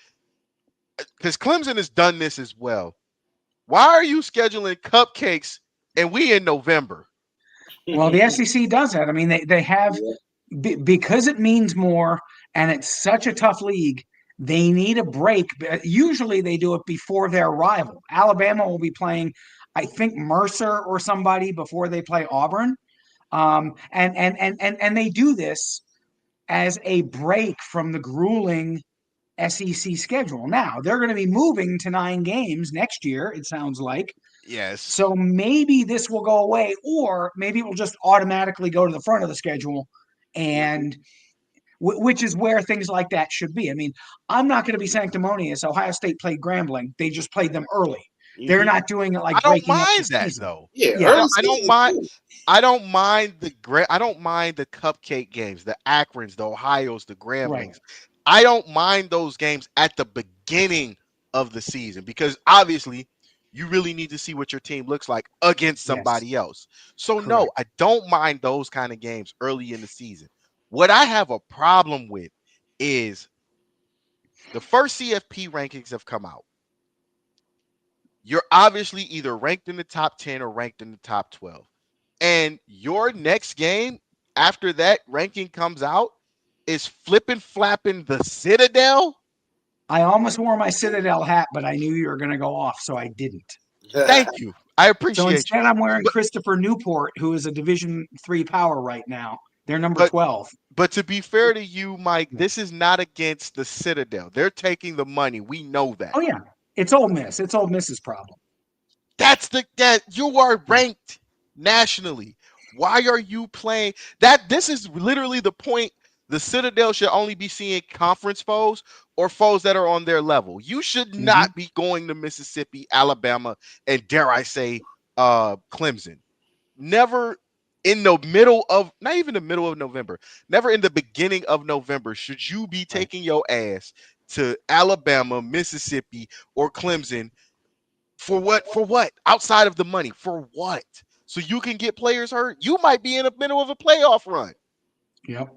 because Clemson has done this as well. Why are you scheduling cupcakes and we in November? Well, the SEC does that. I mean, they have Yeah. because it means more and it's such a tough league. They need a break. Usually, they do it before their rival. Alabama will be playing, I think, Mercer or somebody before they play Auburn. And they do this as a break from the grueling SEC schedule. Now they're going to be moving to 9 games next year. It sounds like. Yes. So maybe this will go away, or maybe it will just automatically go to the front of the schedule, and which is where things like that should be. I mean, I'm not going to be sanctimonious. Ohio State played Grambling; they just played them early. They're Mm-hmm. not doing it I like don't breaking up the mind that season. though. Yeah, I Yeah, early don't I don't season is mind cool. I don't mind the cupcake games, the Akrons, the Ohios, the right. Gramblings. I don't mind those games at the beginning of the season because obviously you really need to see what your team looks like against Yes, somebody else. So no, correct. I don't mind those kind of games early in the season. What I have a problem with is the first CFP rankings have come out. You're obviously either ranked in the top 10 or ranked in the top 12. And your next game after that ranking comes out is flipping flapping the Citadel. I almost wore my Citadel hat, but I knew you were going to go off, so I didn't. Thank you. I So appreciate you. instead, I'm wearing But Christopher Newport, who is a Division III power right now. They're number but 12. but to be fair to you, Mike, this is not against the Citadel. They're taking the money. We know that. Oh yeah, it's Ole Miss. It's Ole Miss's problem. That you are Yeah. ranked nationally. Why are you playing that? This is literally the point. The Citadel should only be seeing conference foes or foes that are on their level. You should Mm-hmm. not be going to Mississippi, Alabama, and dare I say, Clemson. Never in the middle of, not even the middle of November, never in the beginning of November should you be Right. taking your ass to Alabama, Mississippi, or Clemson for what? For what? Outside of the money, for what? So you can get players hurt. You might be in the middle of a playoff run. Yep.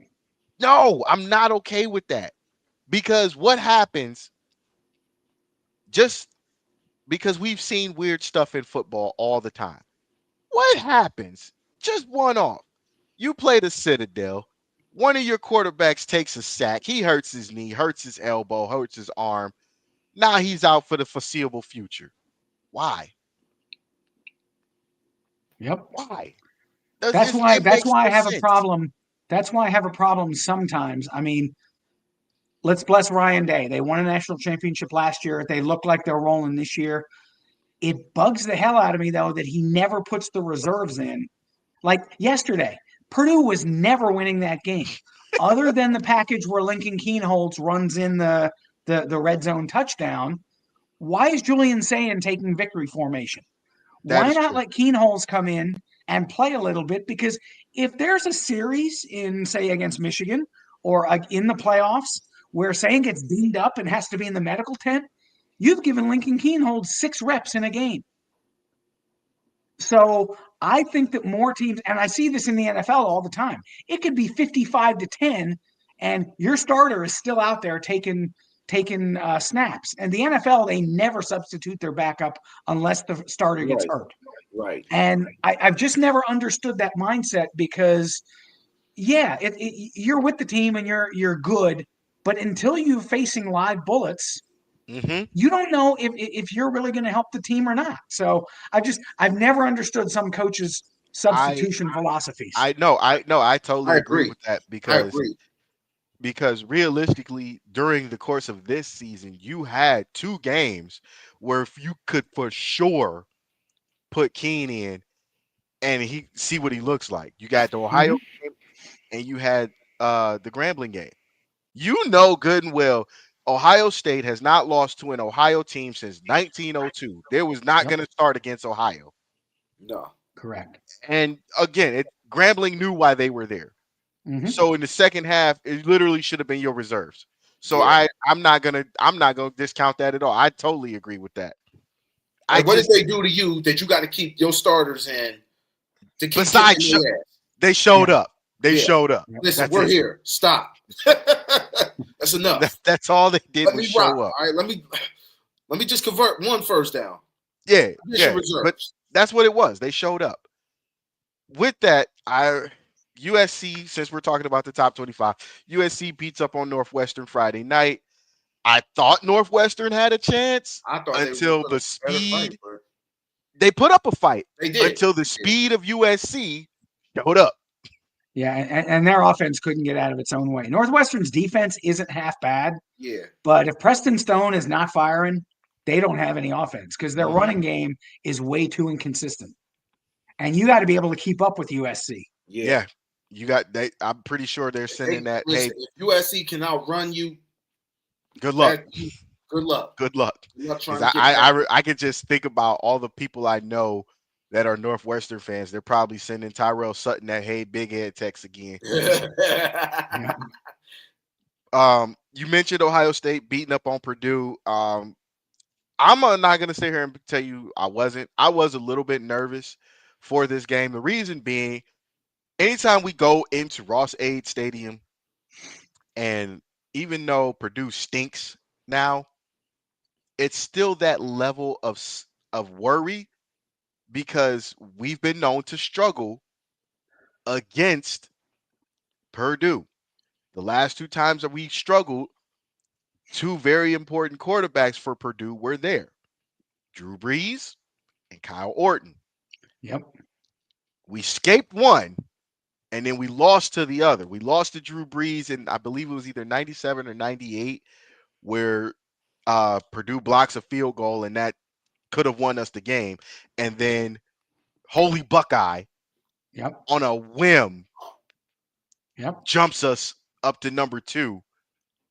No, I'm not okay with that. Because what happens, just because we've seen weird stuff in football all the time. What happens? Just one off. You play the Citadel. One of your quarterbacks takes a sack. He hurts his knee, hurts his elbow, hurts his arm. Now he's out for the foreseeable future. Why? Yep. Why? That's why. It That's makes why no I have a sense. problem. That's why I have a problem sometimes. I mean, let's bless Ryan Day. They won a national championship last year. They look like they're rolling this year. It bugs the hell out of me though that he never puts the reserves in. Like yesterday, Purdue was never winning that game, other than the package where Lincoln Keenholz runs in the red zone touchdown. Why is Julian Sayin taking victory formation? That Why is not true. let Keenholz come in and play a little bit? Because if there's a series in, say, against Michigan or in the playoffs where Sayin gets dinged up and has to be in the medical tent, you've given Lincoln Keenholz 6 reps in a game. So I think that more teams, and I see this in the NFL all the time, it could be 55-10, and your starter is still out there taking snaps. And the NFL, they never substitute their backup unless the starter gets Right, hurt. right. And I've just never understood that mindset because, yeah, you're with the team and you're good, but until you're facing live bullets, Hmm. you don't know if you're really going to help the team or not. So I've never understood some coaches' I substitution philosophies. I I totally agree agree. with that I agree. because realistically, during the course of this season, you had two games where if you could for sure put Keen in and he see what he looks like. You got the Ohio Mm-hmm. game and you had the Grambling game. You know good and well Ohio State has not lost to an Ohio team since 1902. There was not Yep. going to start against Ohio. No. Correct. And again, Grambling knew why they were there. Mm-hmm. So in the second half, it literally should have been your reserves. So Yeah. I'm not gonna discount that at all. I totally agree with that. I Like, what did just they do to you that you got to keep your starters in to keep besides kicking their ass? they showed Yeah. up. They Yeah. showed up. Yep. Listen, That's we're it. here. Stop. That's enough. That's all they did Let was me rock. show up. All right. Let me just convert one first down. Yeah, Addition yeah. But reserves. that's what it was. They showed up. With that, I USC, since we're talking about the top 25, USC beats up on Northwestern Friday night. I thought Northwestern had a chance I thought they would until put the up a better fight, speed. but They put up a fight they did. until the They did. speed of USC showed up. Yeah, and their offense couldn't get out of its own way. Northwestern's defense isn't half bad, Yeah. but if Preston Stone is not firing, they don't have any offense because their Hmm. running game is way too inconsistent. And you got to be able to keep up with USC. Yeah. Yeah, you got. I'm pretty sure they're sending They that. Hey, listen. If USC can outrun you, good luck. that good luck. Good luck. Good luck Because trying to get back. I could just think about all the people I know that are Northwestern fans. They're probably sending Tyrell Sutton that hey big head text again. Yeah. You mentioned Ohio State beating up on Purdue. I'm not gonna sit here and tell you I wasn't. I was a little bit nervous for this game. The reason being, anytime we go into Ross Aid Stadium, and even though Purdue stinks now, it's still that level of worry because we've been known to struggle against Purdue. The last two times that we struggled, two very important quarterbacks for Purdue were there: Drew Brees and Kyle Orton. Yep. We escaped one, and then we lost to the other. We lost to Drew Brees, and I believe it was either 97 or 98, where Purdue blocks a field goal, and that could have won us the game. And then Holy Buckeye Yep. on a whim Yep. jumps us up to number two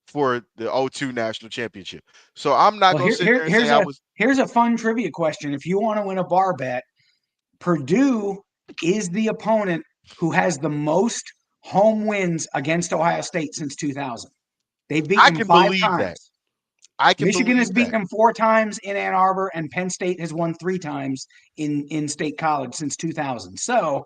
for the '02 national championship. So I'm not Well, gonna here, sit here there and say here's I a was. here's a fun trivia question. If you want to win a bar bet, Purdue is the opponent who has the most home wins against Ohio State since 2000. They've beaten I them can five believe that. times. I can Michigan has believe beaten that. them 4 times in Ann Arbor, and Penn State has won 3 times in state college since 2000. So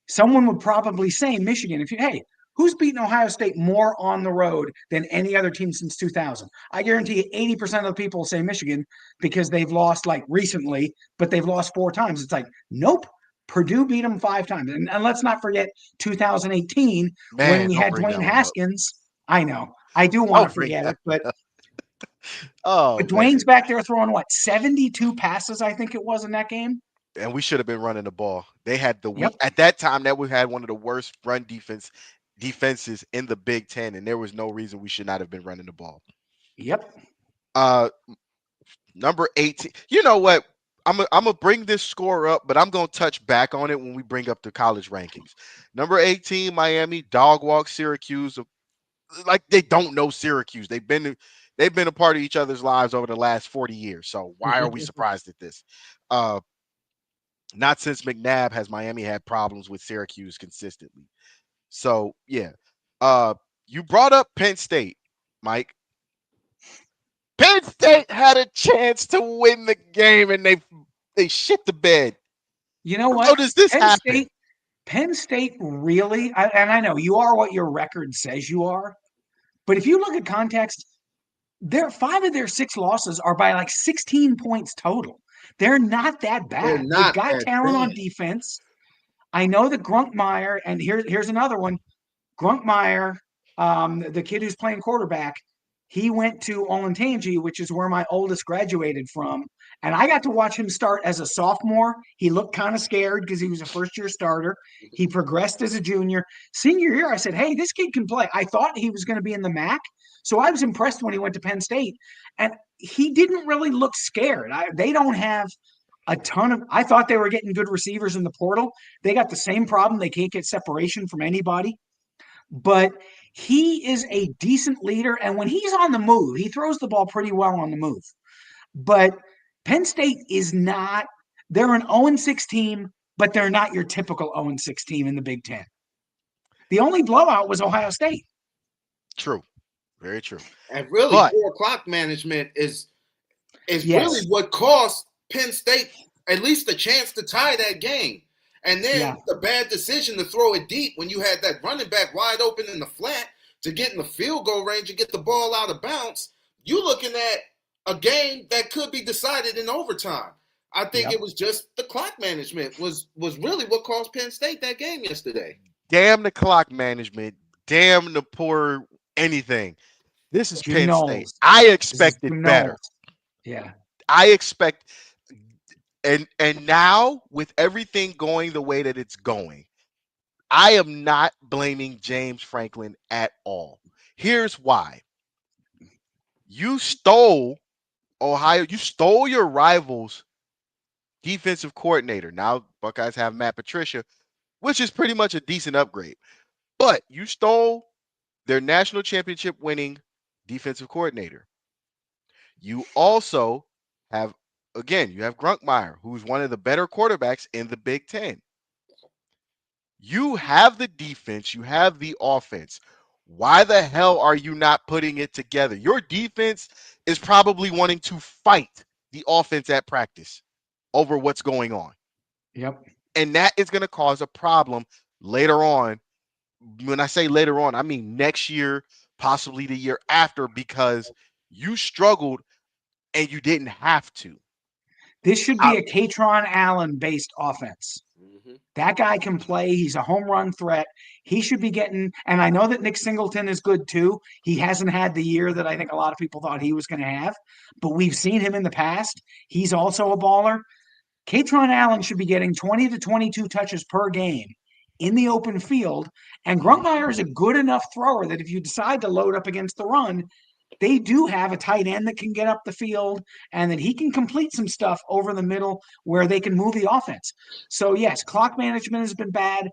someone would probably say Michigan. If you hey, Who's beaten Ohio State more on the road than any other team since 2000? I guarantee you 80% of the people say Michigan because they've lost like recently, but they've lost 4 times. It's like, nope. Purdue beat them 5 times. And let's not forget 2018 when Man, we don't had bring that Dwayne one up. Haskins. I know. I do want to Don't bring forget that it, but one up. Oh Dwayne's man. back there throwing what 72 passes, I think it was in that game. And we should have been running the ball. They had the Yep. weak at that time that we had one of the worst run defenses in the Big Ten, and there was no reason we should not have been running the ball. Yep. Uh Number 18. You know what? I'm gonna bring this score up, but I'm gonna touch back on it when we bring up the college rankings. Number 18, Miami, dog walk Syracuse. Like they don't know Syracuse. They've been a part of each other's lives over the last 40 years. So why are we surprised at this? Uh Not since McNabb has Miami had problems with Syracuse consistently. So yeah. Uh you brought up Penn State, Mike. Penn State had a chance to win the game and they shit the bed. You know How what? does this Penn happen? State, Penn State really, and I know you are what your record says you are, but if you look at context, 5 of their 6 losses are by like 16 points total. They're not that They're bad. They've not got that talent on bad. defense. I know that Grunkmeyer, and here's another one. Grunkmeyer, the kid who's playing quarterback, he went to Olentangy, which is where my oldest graduated from. And I got to watch him start as a sophomore. He looked kind of scared because he was a first year starter. He progressed as a junior. Senior year, I said, hey, this kid can play. I thought he was going to be in the MAC. So I was impressed when he went to Penn State. And he didn't really look scared. They don't have a ton of, I thought they were getting good receivers in the portal. They got the same problem. They can't get separation from anybody, but he is a decent leader. And when he's on the move, he throws the ball pretty well on the move. But Penn State is not, they're an 0-6 team, but they're not your typical 0-6 team in the Big Ten. The only blowout was Ohio State. True. Very true. And really, But poor clock management is really Yes. what cost Penn State at least a chance to tie that game. And Yeah. then the bad decision to throw it deep when you had that running back wide open in the flat to get in the field goal range and get the ball out of bounds. You looking at a game that could be decided in overtime. I think Yep. it was just the clock management was really what cost Penn State that game yesterday. damn the clock management. Damn the poor anything. This is Jim Penn State. Knowles. I This is expected Jim better. Knowles. Yeah. I expect and now with everything going the way that it's going, I am not blaming James Franklin at all. Here's why. You stole you stole your rivals defensive coordinator. Now Buckeyes have Matt Patricia, which is pretty much a decent upgrade. But you stole their national championship winning defensive coordinator. You also have, again, you have Grunkmeyer, who's one of the better quarterbacks in the Big Ten. You have the defense, you have the offense. Why the hell are you not putting it together? Your defense is probably wanting to fight the offense at practice over what's going on. Yep. And that is going to cause a problem later on. When I say later on, I mean next year, possibly the year after, because you struggled and you didn't have to. This should I, be a Katron Allen based offense. Mm-hmm. That guy can play. He's a home run threat. He should be getting, and I know that Nick Singleton is good too. He hasn't had the year that I think a lot of people thought he was going to have, but we've seen him in the past. He's also a baller. Katron Allen should be getting 20 to 22 touches per game in the open field. And Grunkmeyer is a good enough thrower that if you decide to load up against the run, they do have a tight end that can get up the field and that he can complete some stuff over the middle where they can move the offense. So, yes, clock management has been bad.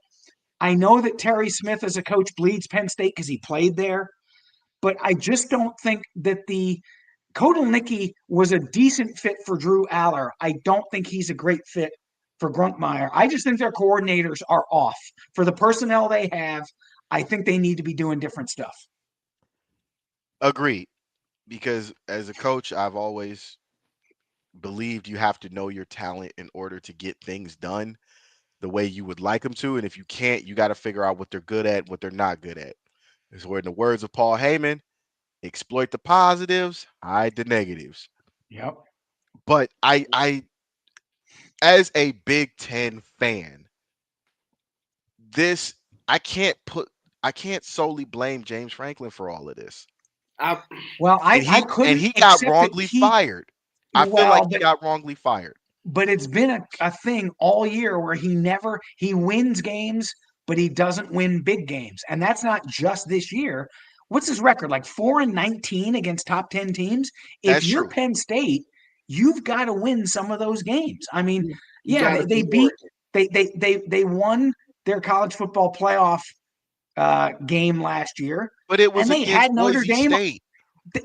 I know that Terry Smith as a coach bleeds Penn State because he played there, but I just don't think that the Kotelnicki was a decent fit for Drew Aller. I don't think he's a great fit for Grunkmeyer. I just think their coordinators are off. For the personnel they have, I think they need to be doing different stuff. Agreed. Because as a coach, I've always believed you have to know your talent in order to get things done. the way you would like them to. And if you can't, you got to figure out what they're good at and what they're not good at. So, in the words of Paul Heyman, exploit the positives, hide the negatives. Yep. But as a Big Ten fan, this I can't put I can't solely blame James Franklin for all of this. I, Well, I And couldn't, he got except that wrongly fired. I feel like well, he got wrongly fired. but it's been a thing all year where he wins games, but he doesn't win big games. And that's not just this year. What's his record? Like 4-19 against top 10 teams. If That's you're true. Penn State, you've got to win some of those games. I mean, you yeah, got to they be beat working. they won their college football playoff game last year, But it was and they against had Notre Boise Dame. State.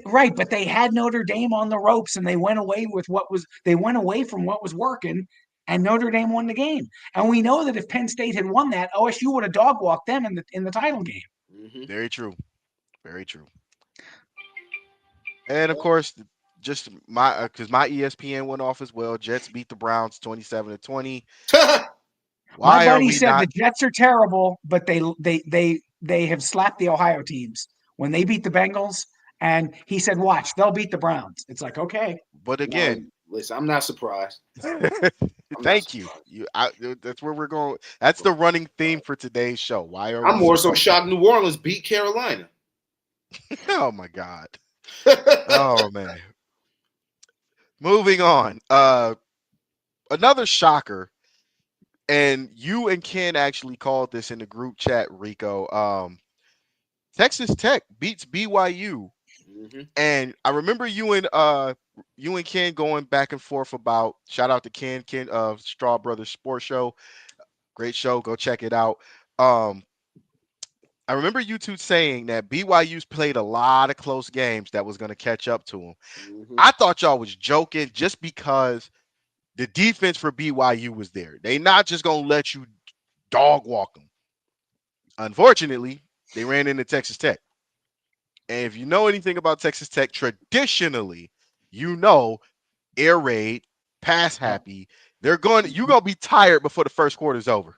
Right, but they had Notre Dame on the ropes, and they went away from what was working, and Notre Dame won the game. And we know that if Penn State had won that, OSU would have dog walked them in the title game. Hmm. Very true. Very true. And of course, just my because my ESPN went off as well. Jets beat the Browns 27-20. My Why are buddy we said the not? Jets are terrible, but they have slapped the Ohio teams when they beat the Bengals, and he said, "Watch, they'll beat the Browns." It's like, okay, But No, again, listen, I'm not surprised. I'm not thank you. surprised. That's where we're going. That's the running theme for today's show. Why are I'm we more so surprised? shocked New Orleans beat Carolina. Oh my God. Oh man. Moving on. Another shocker, and you and Ken actually called this in the group chat, Rico. Texas Tech beats BYU. Hmm. And I remember you and Ken going back and forth about shout out to Ken of Straw Brothers Sports Show. Great show. Go check it out. Um, I remember you two saying that BYU's played a lot of close games that was going to catch up to them. Hmm. I thought y'all was joking just because the defense for BYU was there. They not just going to let you dog walk them. Unfortunately, they ran into Texas Tech. And if you know anything about Texas Tech, traditionally, you know, air raid, pass yep, happy. You're gonna be tired before the first quarter's over.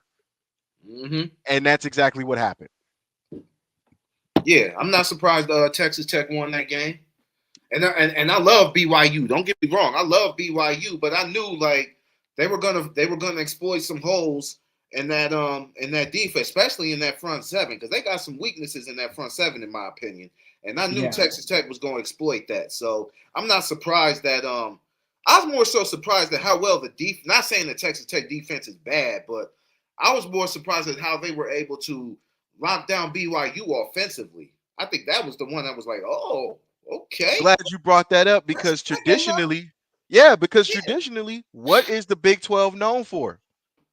Hmm. And that's exactly what happened. Yeah, I'm not surprised Texas Tech won that game. And I love BYU. Don't get me wrong, I love BYU, but I knew like they were gonna exploit some holes in that defense, especially in that front seven, because they got some weaknesses in that front seven, in my opinion. And I knew yeah, Texas Tech was going to exploit that. So I'm not surprised that I was more so surprised at how well the defense. Not saying the Texas Tech defense is bad, but I was more surprised at how they were able to lock down BYU offensively. I think that was the one that was like, oh, okay. Glad you brought that up because traditionally, yeah, because traditionally, what is the Big 12 known for?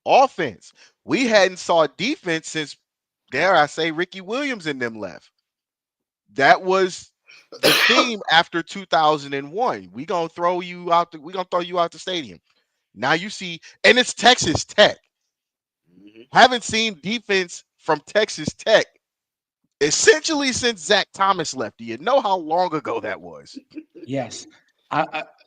Offense. We hadn't saw defense since, dare I say, Ricky Williams and them left. That was the theme after 2001. We gonna throw you out the stadium. Now you see, and it's Texas Tech. Mhm. Haven't seen defense from Texas Tech essentially since Zach Thomas left. Do you know how long ago that was? yes.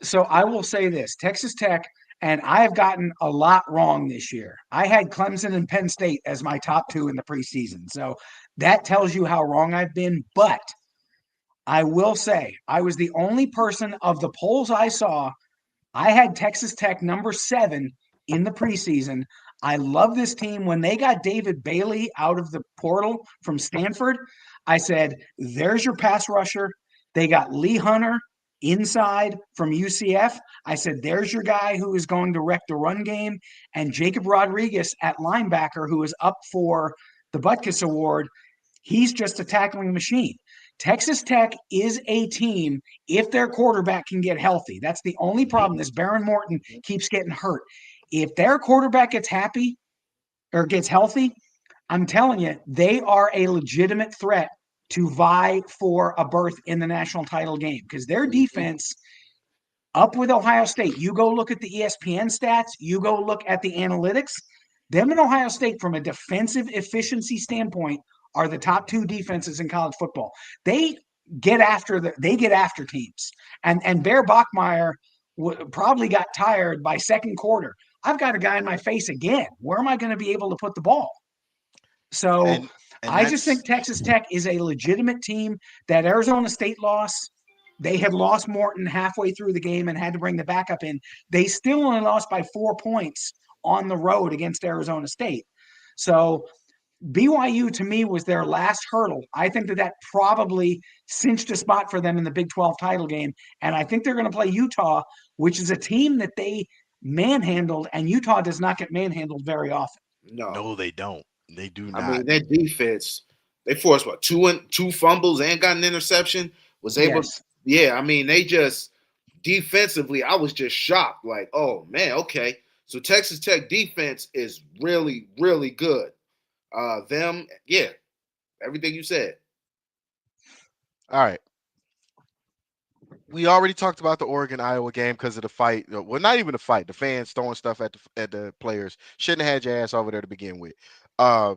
So I will say this: Texas Tech, and I have gotten a lot wrong this year. I had Clemson and Penn State as my top two in the preseason, so that tells you how wrong I've been. But I will say I was the only person of the polls I saw. I had Texas Tech number 7 in the preseason. I love this team. When they got David Bailey out of the portal from Stanford, I said, there's your pass rusher. They got Lee Hunter inside from UCF. I said, there's your guy who is going to wreck the run game. And Jacob Rodriguez at linebacker, who is up for the Butkus Award. He's just a tackling machine. Texas Tech is a team if their quarterback can get healthy. That's the only Mhm. problem. This Baron Morton keeps getting hurt. If their quarterback gets happy or gets healthy, I'm telling you, they are a legitimate threat to vie for a berth in the national title game because their Mhm. defense up with Ohio State. You go look at the ESPN stats, you go look at the analytics. Them and Ohio State, from a defensive efficiency standpoint, are the top two defenses in college football. They get after teams, and Bear Bachmeyer probably got tired by second quarter. I've got a guy in my face again. Where am I going to be able to put the ball? So And I just think that's Texas Tech is a legitimate team. That Arizona State loss, they had lost Morton halfway through the game and had to bring the backup in. They still only lost by 4 points on the road against Arizona State. So BYU to me was their last hurdle. I think that probably cinched a spot for them in the Big 12 title game. And I think they're going to play Utah, which is a team that they manhandled, and Utah does not get manhandled very often. No, no, they don't. They do I not. mean their defense. They forced what two fumbles and got an interception. Was able, Yes. yeah. I mean they just defensively. I was just shocked. Like, oh man, okay. So Texas Tech defense is really really good. Them, yeah, everything you said. All right. We already talked about the Oregon Iowa game because of the fight. Well, not even the fight. The fans throwing stuff at the players. Shouldn't have had your ass over there to begin with. Uh,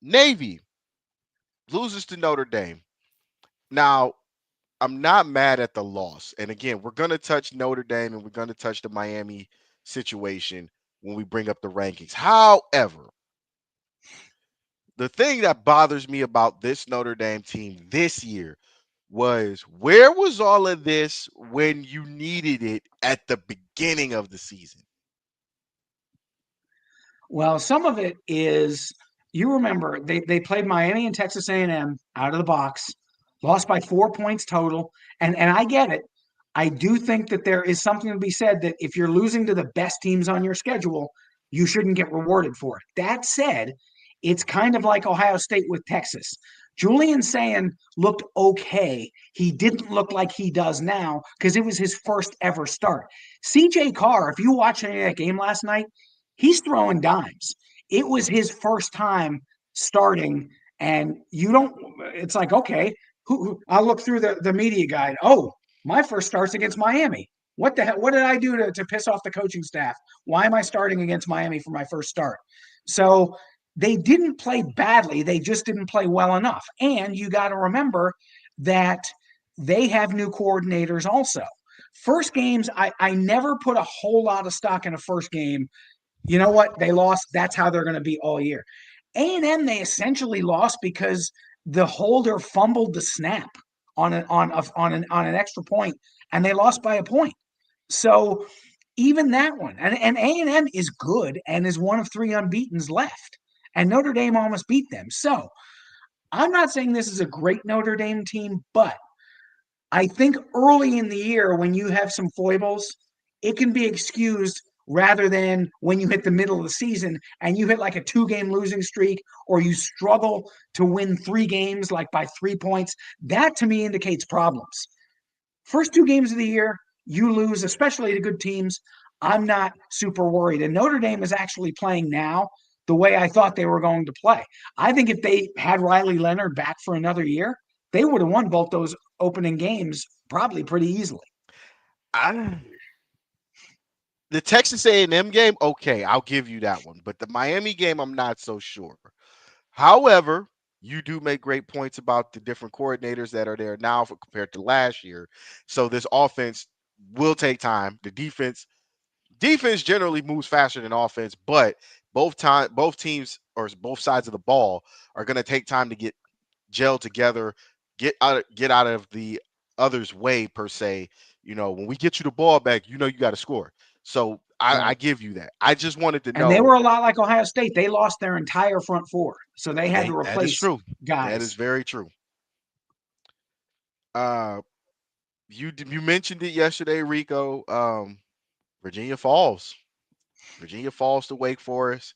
Navy loses to Notre Dame. Now, I'm not mad at the loss. And again, we're gonna touch Notre Dame and we're gonna touch the Miami situation when we bring up the rankings. However, the thing that bothers me about this Notre Dame team this year was where was all of this when you needed it at the beginning of the season? Well, some of it is you remember they played Miami and Texas A&M out of the box, lost by 4 points total, and I get it. I do think that there is something to be said that if you're losing to the best teams on your schedule, you shouldn't get rewarded for it. That said, it's kind of like Ohio State with Texas. Julian Sayin looked okay. He didn't look like he does now because it was his first ever start. CJ Carr, if you watch any of that game last night, he's throwing dimes. It was his first time starting, and you don't. It's like okay, I'll look through the media guide. Oh, my first start's against Miami. What the hell? What did I do to piss off the coaching staff? Why am I starting against Miami for my first start? So they didn't play badly. They just didn't play well enough. And you got to remember that they have new coordinators also. First games, I never put a whole lot of stock in a first game. You know what? They lost. That's how they're going to be all year. A&M, they essentially lost because the holder fumbled the snap on an extra point, and they lost by a point. So even that one, and A&M is good and is one of three unbeatens left, and Notre Dame almost beat them. So I'm not saying this is a great Notre Dame team, but I think early in the year when you have some foibles, it can be excused rather than when you hit the middle of the season and you hit like a 2 game losing streak or you struggle to win 3 games like by 3 points. That to me indicates problems. First 2 games of the year, you lose, especially to good teams. I'm not super worried. And Notre Dame is actually playing now the way I thought they were going to play. I think if they had Riley Leonard back for another year, they would have won both those opening games probably pretty easily. I, the Texas A&M game, okay, I'll give you that one. But the Miami game, I'm not so sure. However, you do make great points about the different coordinators that are there now compared to last year. So this offense will take time. The defense generally moves faster than offense, but both teams or both sides of the ball are going to take time to get gel together, get out of the other's way per se. When we get you the ball back, you got to score. So I Right. give you that. I just wanted to And they know. were a lot like Ohio State. They lost their entire front four. So they had to That is replace true. That is guys. very true. Uh, you mentioned it yesterday, Rico. Virginia Falls. Virginia Falls to Wake Forest.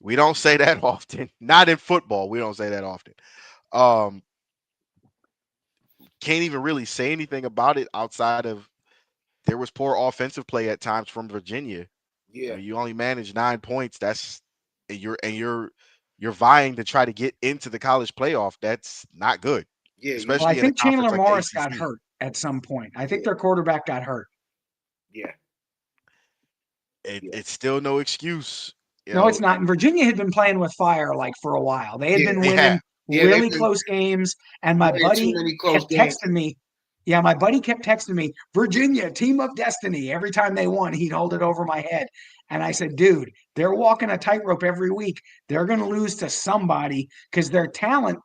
We don't say that often. Not in football. We don't say that often. Um, can't even really say anything about it outside of there was poor offensive play at times from Virginia. Yeah, You only managed 9 points. That's and you're vying to try to get into the college playoff. That's not good, yeah, Well, I especially in a think conference Chandler like the Morris got ACC. hurt at some point. I think yeah, their quarterback got hurt. yeah, yeah, It's still no excuse. You No, it's know, not. And Virginia had been playing with fire like for a while. They had yeah, been they have. winning yeah. They've really been close games. And my playing too buddy many close kept games. texting me. Yeah, my buddy kept texting me, Virginia, team of destiny. Every time they won, he'd hold it over my head. And I said, dude, they're walking a tightrope every week. They're going to lose to somebody because their talent.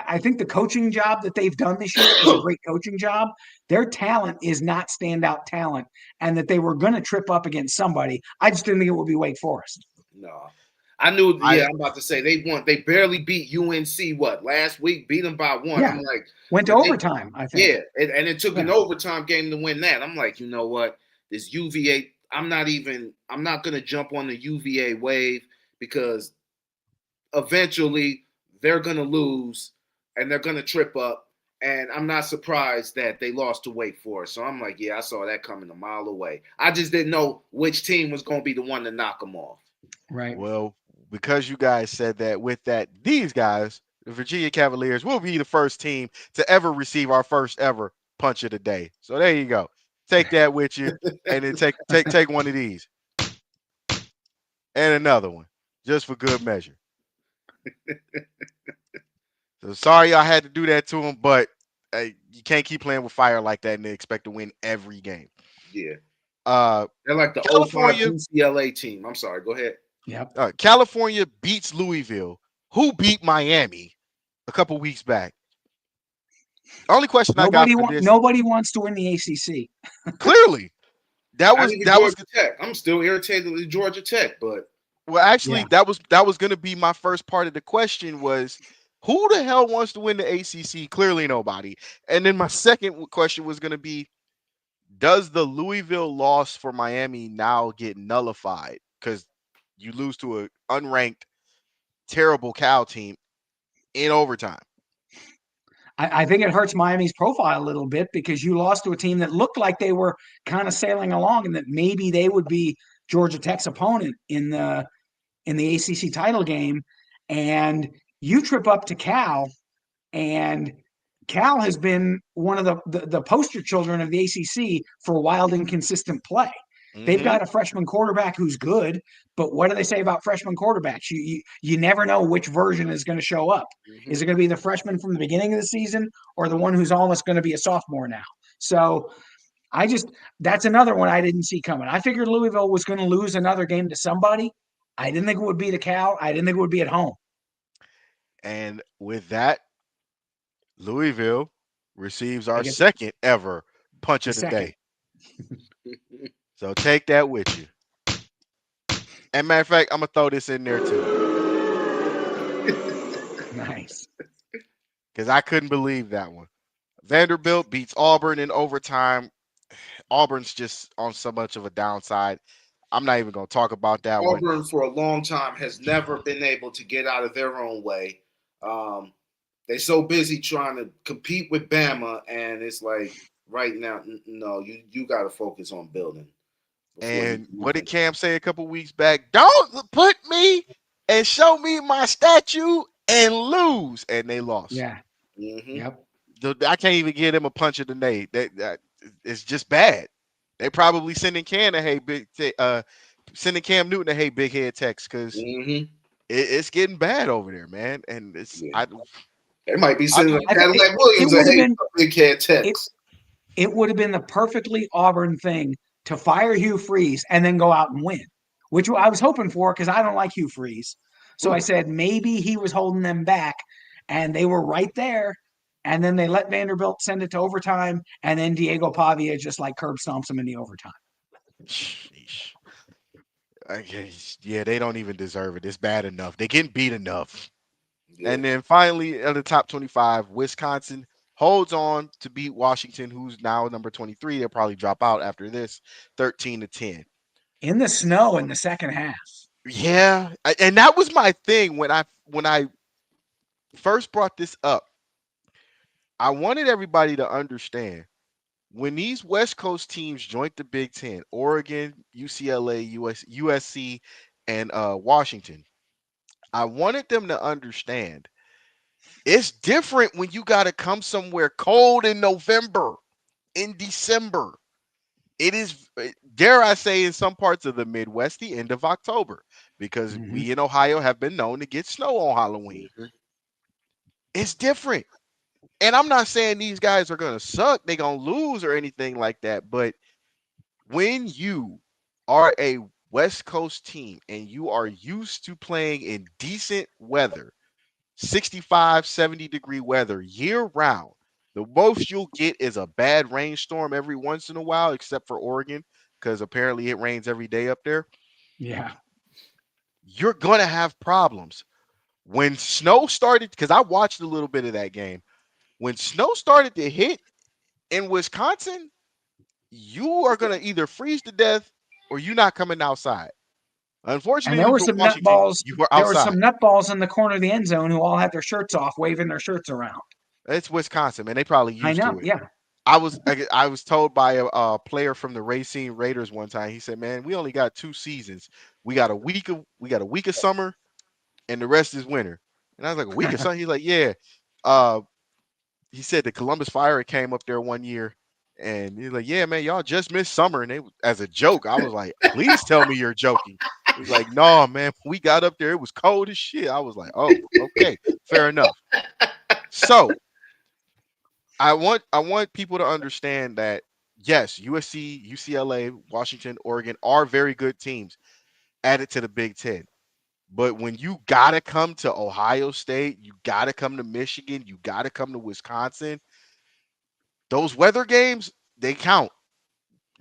I think the coaching job that they've done this year is a great coaching job. Their talent is not standout talent, and that they were going to trip up against somebody. I just didn't think it would be Wake Forest. No. I knew, I yeah, I'm about to say they won. They barely beat UNC, what, last week? Beat them by one. I'm Yeah, like, went to but they, overtime, I think. yeah, and it took an Yeah, overtime game to win that. I'm like, you know what? This UVA, I'm not going to jump on the UVA wave because eventually they're going to lose and they're going to trip up. And I'm not surprised that they lost to Wake Forest. So I'm like, yeah, I saw that coming a mile away. I just didn't know which team was going to be the one to knock them off. right. well, because you guys said that, with that, these guys, the Virginia Cavaliers, will be the first team to ever receive our first ever punch of the day. So there you go. Take that with you, and then take one of these and another one, just for good measure. So sorry I had to do that to him, but you can't keep playing with fire like that and expect to win every game. Yeah. Uh, They're like the '05 California, UCLA team. I'm sorry. Go ahead. Yep. California beats Louisville, who beat Miami a couple weeks back. Only question I got for this, Nobody wants to win the ACC. clearly, that Not was even that was Georgia Tech. I'm still irritated with Georgia Tech, but well, actually, Yeah. that was going to be my first part of the question was, who the hell wants to win the ACC? Clearly nobody. And then my second question was going to be, does the Louisville loss for Miami now get nullified because you lose to an unranked, terrible Cal team in overtime? I think it hurts Miami's profile a little bit because you lost to a team that looked like they were kind of sailing along and that maybe they would be Georgia Tech's opponent in the ACC title game. And you trip up to Cal, and Cal has been one of the poster children of the ACC for wild, inconsistent play. They've Mm-hmm. got a freshman quarterback who's good, but what do they say about freshman quarterbacks? You never know which version is going to show up. Is mm-hmm. it going to be the freshman from the beginning of the season or the one who's almost going to be a sophomore now? So I just that's another one I didn't see coming. I figured Louisville was going to lose another game to somebody. I didn't think it would be the Cal. I didn't think it would be at home. And with that, Louisville receives They our get second ever punch the of the second. day. So take that with you. And matter of fact, I'm gonna throw this in there too Nice. because I couldn't believe that one. Vanderbilt beats Auburn in overtime. Auburn's just on so much of a downside. I'm not even gonna talk about that one. Auburn for a long time has never been able to get out of their own way. Um, they're so busy trying to compete with Bama, and it's like right now, no, you got to focus on building before you And move what did in. Cam say a couple weeks back? Don't put me and show me my statue and lose. And they lost. Yeah. Mm-hmm. Yep. I can't even give them a punch of the day. That it's just bad. They probably sending sending Cam Newton a hey big head text because Mm-hmm. it's getting bad over there, man. And it's Yeah. They might be how do sending you a I think Cadillac it Williams a would have hey been big head it text. it would have been the perfectly Auburn thing to fire Hugh Freeze and then go out and win, which I was hoping for because I don't like Hugh Freeze. So I said maybe he was holding them back, and they were right there. And then they let Vanderbilt send it to overtime, and then Diego Pavia just like curb stomps them in the overtime. Sheesh. I guess, yeah, they don't even deserve it. It's bad enough. They getting beat enough. Yeah. And then finally, at the top 25, Wisconsin holds on to beat Washington, who's now number 23. They'll probably drop out after this, 13-10. In the snow in the second half. Yeah, and that was my thing when I first brought this up. I wanted everybody to understand when these West Coast teams joined the Big Ten, Oregon, UCLA, USC, and Washington. I wanted them to understand it's different when you got to come somewhere cold in November, in December. It is, dare I say, in some parts of the Midwest, the end of October, because Mm-hmm. we in Ohio have been known to get snow on Halloween. Mm-hmm. It's different. And I'm not saying these guys are going to suck, they going to lose or anything like that, but when you are a West Coast team and you are used to playing in decent weather, 65, 70-degree weather year round, the most you'll get is a bad rainstorm every once in a while, except for Oregon, because apparently it rains every day up there. Yeah. You're going to have problems. When snow started, because I watched a little bit of that game, when snow started to hit in Wisconsin, you are going to either freeze to death or you're not coming outside. And there Unfortunately were for some Washington, nutballs. you were There were outside. some nutballs in the corner of the end zone who all had their shirts off, waving their shirts around. It's Wisconsin, man. They probably I used know. to it. Yeah. I was told by a player from the Racine Raiders one time. He said, "Man, we only got 2 seasons. We got a week of summer, and the rest is winter." And I was like, "A week of summer?" He's like, "Yeah." Uh, he said the Columbus Fire came up there one year, and he's like, "Yeah, man, y'all just missed summer." And they, as a joke, I was like, "Please tell me you're joking." He's like, "No, man, we got up there. It was cold as shit." I was like, "Oh, okay, fair enough." So I want people to understand that yes, USC, UCLA, Washington, Oregon are very good teams added to the Big Ten. But when you gotta come to Ohio State, you gotta come to Michigan, you gotta come to Wisconsin, those weather games, they count.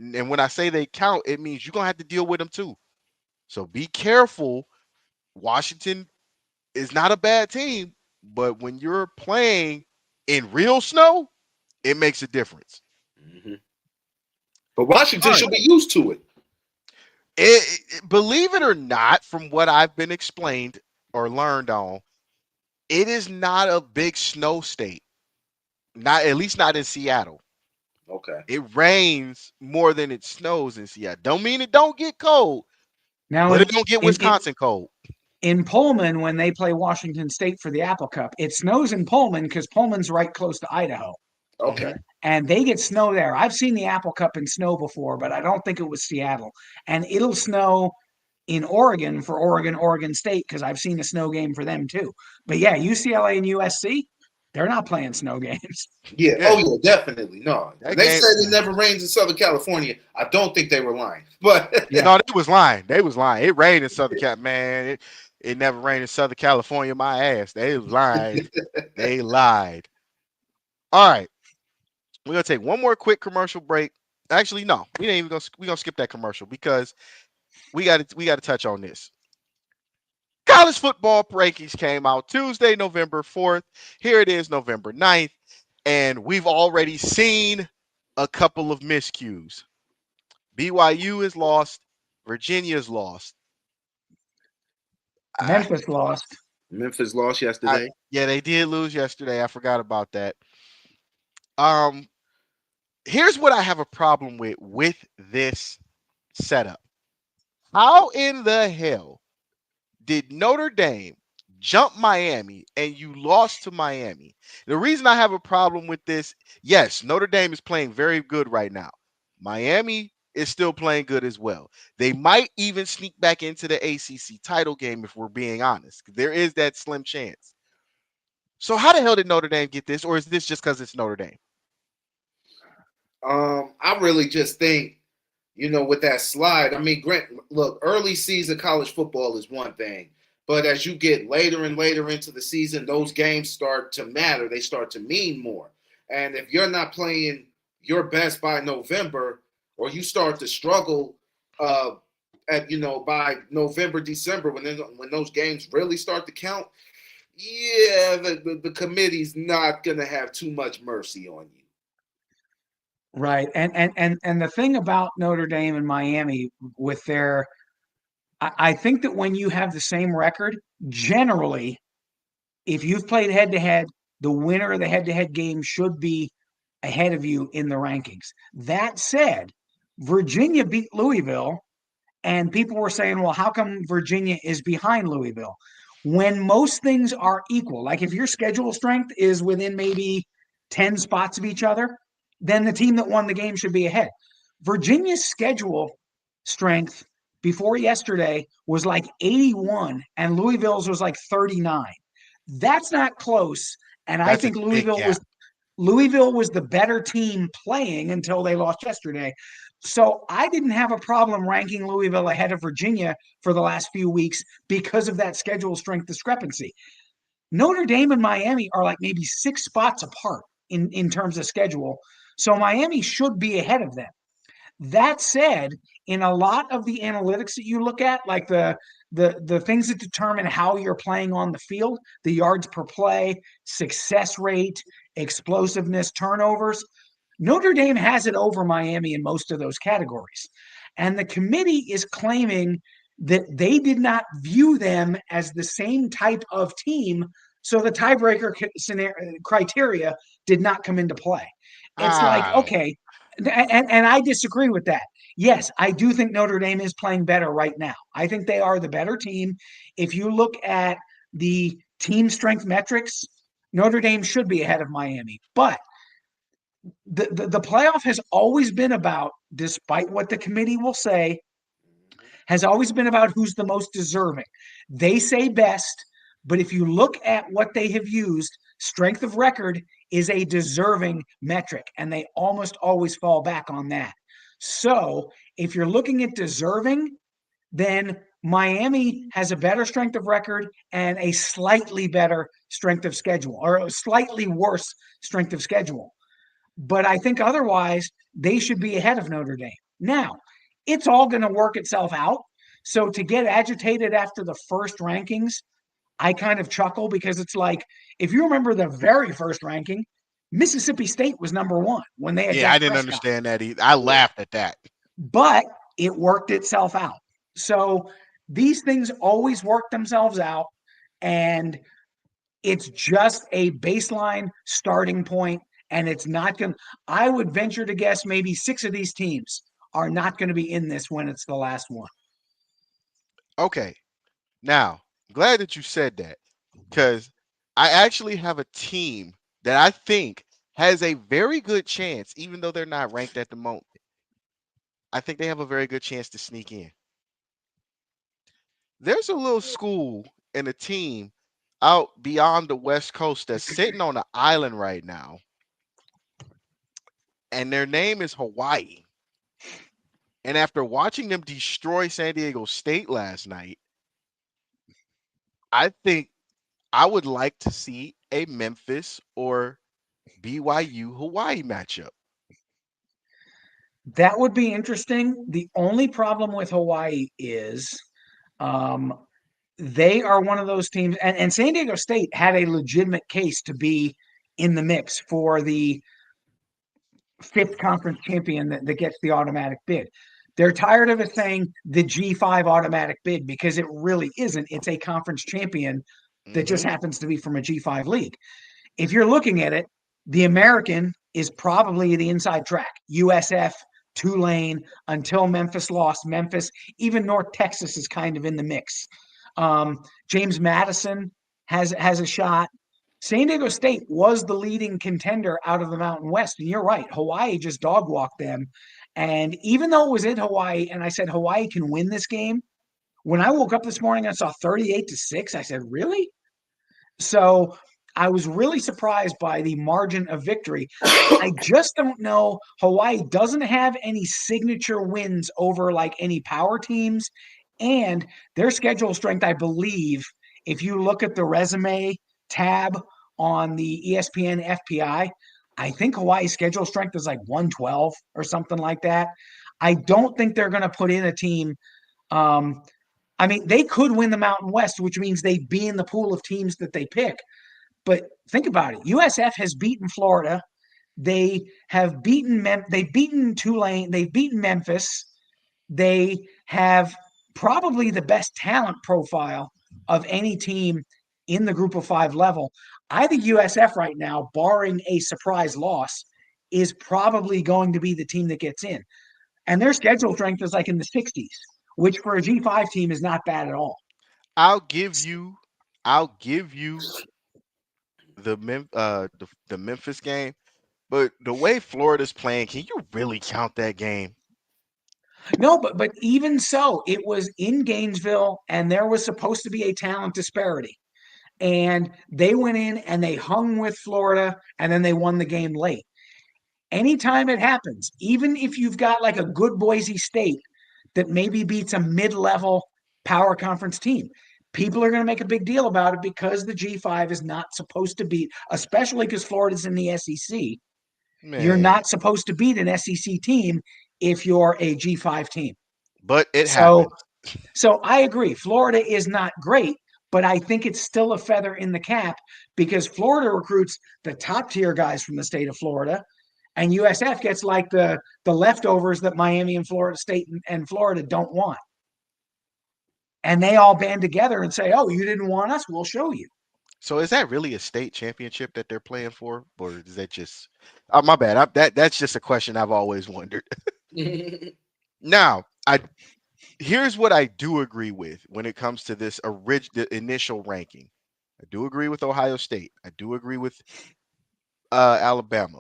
And when I say they count, it means you're gonna have to deal with them too. So be careful. Washington is not a bad team, but when you're playing in real snow, it makes a difference. Hmm. But Washington All right. should be used to it. Believe it or not, from what I've been explained or learned on, it is not a big snow state. Not at least not in Seattle. Okay. It rains more than it snows in Seattle. Don't mean it don't get cold, Now but it don't get in Wisconsin cold. in Pullman, when they play Washington State for the Apple Cup, it snows in Pullman because Pullman's right close to Idaho, Okay. Hmm. and they get snow there. I've seen the Apple Cup in snow before, but I don't think it was Seattle. And it'll snow in Oregon for Oregon State because I've seen a snow game for them too. But yeah, UCLA and USC, they're not playing snow games. Yeah. Yeah, Oh, yeah. Definitely. No. When that they game. said it never rains in Southern California, I don't think they were lying. But Yeah. No, they was lying. They was lying. It rained in Southern Cal, man. It never rained in Southern California. My ass. They was lying. They lied. All right, we're gonna take one more quick commercial break. Actually, no, we gonna skip that commercial because we got to touch on this. College football rankings came out Tuesday, November 4th. Here it is, November 9th, and we've already seen a couple of miscues. BYU is lost. Virginia is lost. I, Memphis lost. Memphis lost I, yesterday. yeah, they did lose yesterday. I forgot about that. Um, Here's what I have a problem with this setup. How in the hell did Notre Dame jump Miami and you lost to Miami? The reason I have a problem with this, yes, Notre Dame is playing very good right now. Miami is still playing good as well. They might even sneak back into the ACC title game if we're being honest. There is that slim chance. So how the hell did Notre Dame get this, or is this just because it's Notre Dame? I really just think, with that slide. I mean, Grant, look, early season college football is one thing, but as you get later and later into the season, those games start to matter. They start to mean more. And if you're not playing your best by November, or you start to struggle uh, by November, December, when those games really start to count, yeah, the committee's not gonna have too much mercy on you. Right. And the thing about Notre Dame and Miami with their I think that when you have the same record, generally, if you've played head to head, the winner of the head to head game should be ahead of you in the rankings. That said, Virginia beat Louisville, and people were saying, well, how come Virginia is behind Louisville? When most things are equal, like if your schedule strength is within maybe 10 spots of each other, then the team that won the game should be ahead. Virginia's schedule strength before yesterday was like 81, and Louisville's was like 39. That's not close. And I That's a think big gap. Louisville was the better team playing until they lost yesterday. So I didn't have a problem ranking Louisville ahead of Virginia for the last few weeks because of that schedule strength discrepancy. Notre Dame and Miami are like maybe 6 spots apart in terms of schedule. So Miami should be ahead of them. That said, in a lot of the analytics that you look at, like the things that determine how you're playing on the field, the yards per play, success rate, explosiveness, turnovers, Notre Dame has it over Miami in most of those categories. And the committee is claiming that they did not view them as the same type of team. So the tiebreaker criteria did not come into play. It's like, Ah, okay, and I disagree with that. Yes, I do think Notre Dame is playing better right now. I think they are the better team. If you look at the team strength metrics, Notre Dame should be ahead of Miami. But the playoff has always been about, despite what the committee will say, has always been about who's the most deserving. They say best, but if you look at what they have used, strength of record is a deserving metric, and they almost always fall back on that. So if you're looking at deserving, then Miami has a better strength of record and a slightly better strength of schedule, or a slightly worse strength of schedule. But I think otherwise, they should be ahead of Notre Dame. Now, it's all going to work itself out. So to get agitated after the first rankings, I kind of chuckle because it's like, if you remember the very first ranking, Mississippi State was number one when they had yeah, I Dak didn't Prescott, understand that either. I Yeah. laughed at that. but it worked itself out. So these things always work themselves out. And it's just a baseline starting point, and it's not going to, I would venture to guess maybe 6 of these teams are not going to be in this when it's the last one. Okay, now I'm glad that you said that because I actually have a team that I think has a very good chance, even though they're not ranked at the moment. I think they have a very good chance to sneak in. There's a little school and a team out beyond the West Coast that's sitting on an island right now, and their name is Hawaii. And after watching them destroy San Diego State last night, I think I would like to see a Memphis or BYU Hawaii matchup. That would be interesting. The only problem with Hawaii is um, they are one of those teams, and San Diego State had a legitimate case to be in the mix for the fifth conference champion that gets the automatic bid. They're tired of it saying the G5 automatic bid because it really isn't. It's a conference champion that just Hmm. happens to be from a G5 league. If you're looking at it, the American is probably the inside track. USF, Tulane, until Memphis lost. Memphis, even North Texas is kind of in the mix. James Madison has a shot. San Diego State was the leading contender out of the Mountain West. And you're right, Hawaii just dog walked them. And even though it was in Hawaii, and I said Hawaii can win this game, when I woke up this morning, I saw 38-6. I said, really? So I was really surprised by the margin of victory. I just don't know. Hawaii doesn't have any signature wins over like any power teams. And their schedule strength, I believe, if you look at the resume tab on the ESPN FPI, I think Hawaii's schedule strength is like 112 or something like that. I don't think they're going to put in a team. Um, I mean, they could win the Mountain West, which means they'd be in the pool of teams that they pick. But think about it. USF has beaten Florida. They have they've beaten Tulane. They've beaten Memphis. They have probably the best talent profile of any team in the group of five level. I think USF right now, barring a surprise loss, is probably going to be the team that gets in. And their schedule strength is like in the 60s, which for a G5 team is not bad at all. I'll give you, I'll give you the Memphis game, but the way Florida's playing, can you really count that game? No, but even so, it was in Gainesville, and there was supposed to be a talent disparity. and they went in and they hung with Florida, and then they won the game late. Anytime it happens, even if you've got like a good Boise State that maybe beats a mid-level power conference team, people are going to make a big deal about it because the G5 is not supposed to beat, especially because Florida's in the SEC. You're Man, not supposed to beat an SEC team if you're a G5 team. but it So, happens. so I agree. Florida is not great, but I think it's still a feather in the cap because Florida recruits the top tier guys from the state of Florida, and USF gets like the leftovers that Miami and Florida State and Florida don't want. And they all band together and say, "Oh, you didn't want us? We'll show you." So is that really a state championship that they're playing for, or is that just? My bad. That's just a question I've always wondered. Now, I here's what I do agree with when it comes to this the initial ranking. I do agree with Ohio State. I do agree with Alabama.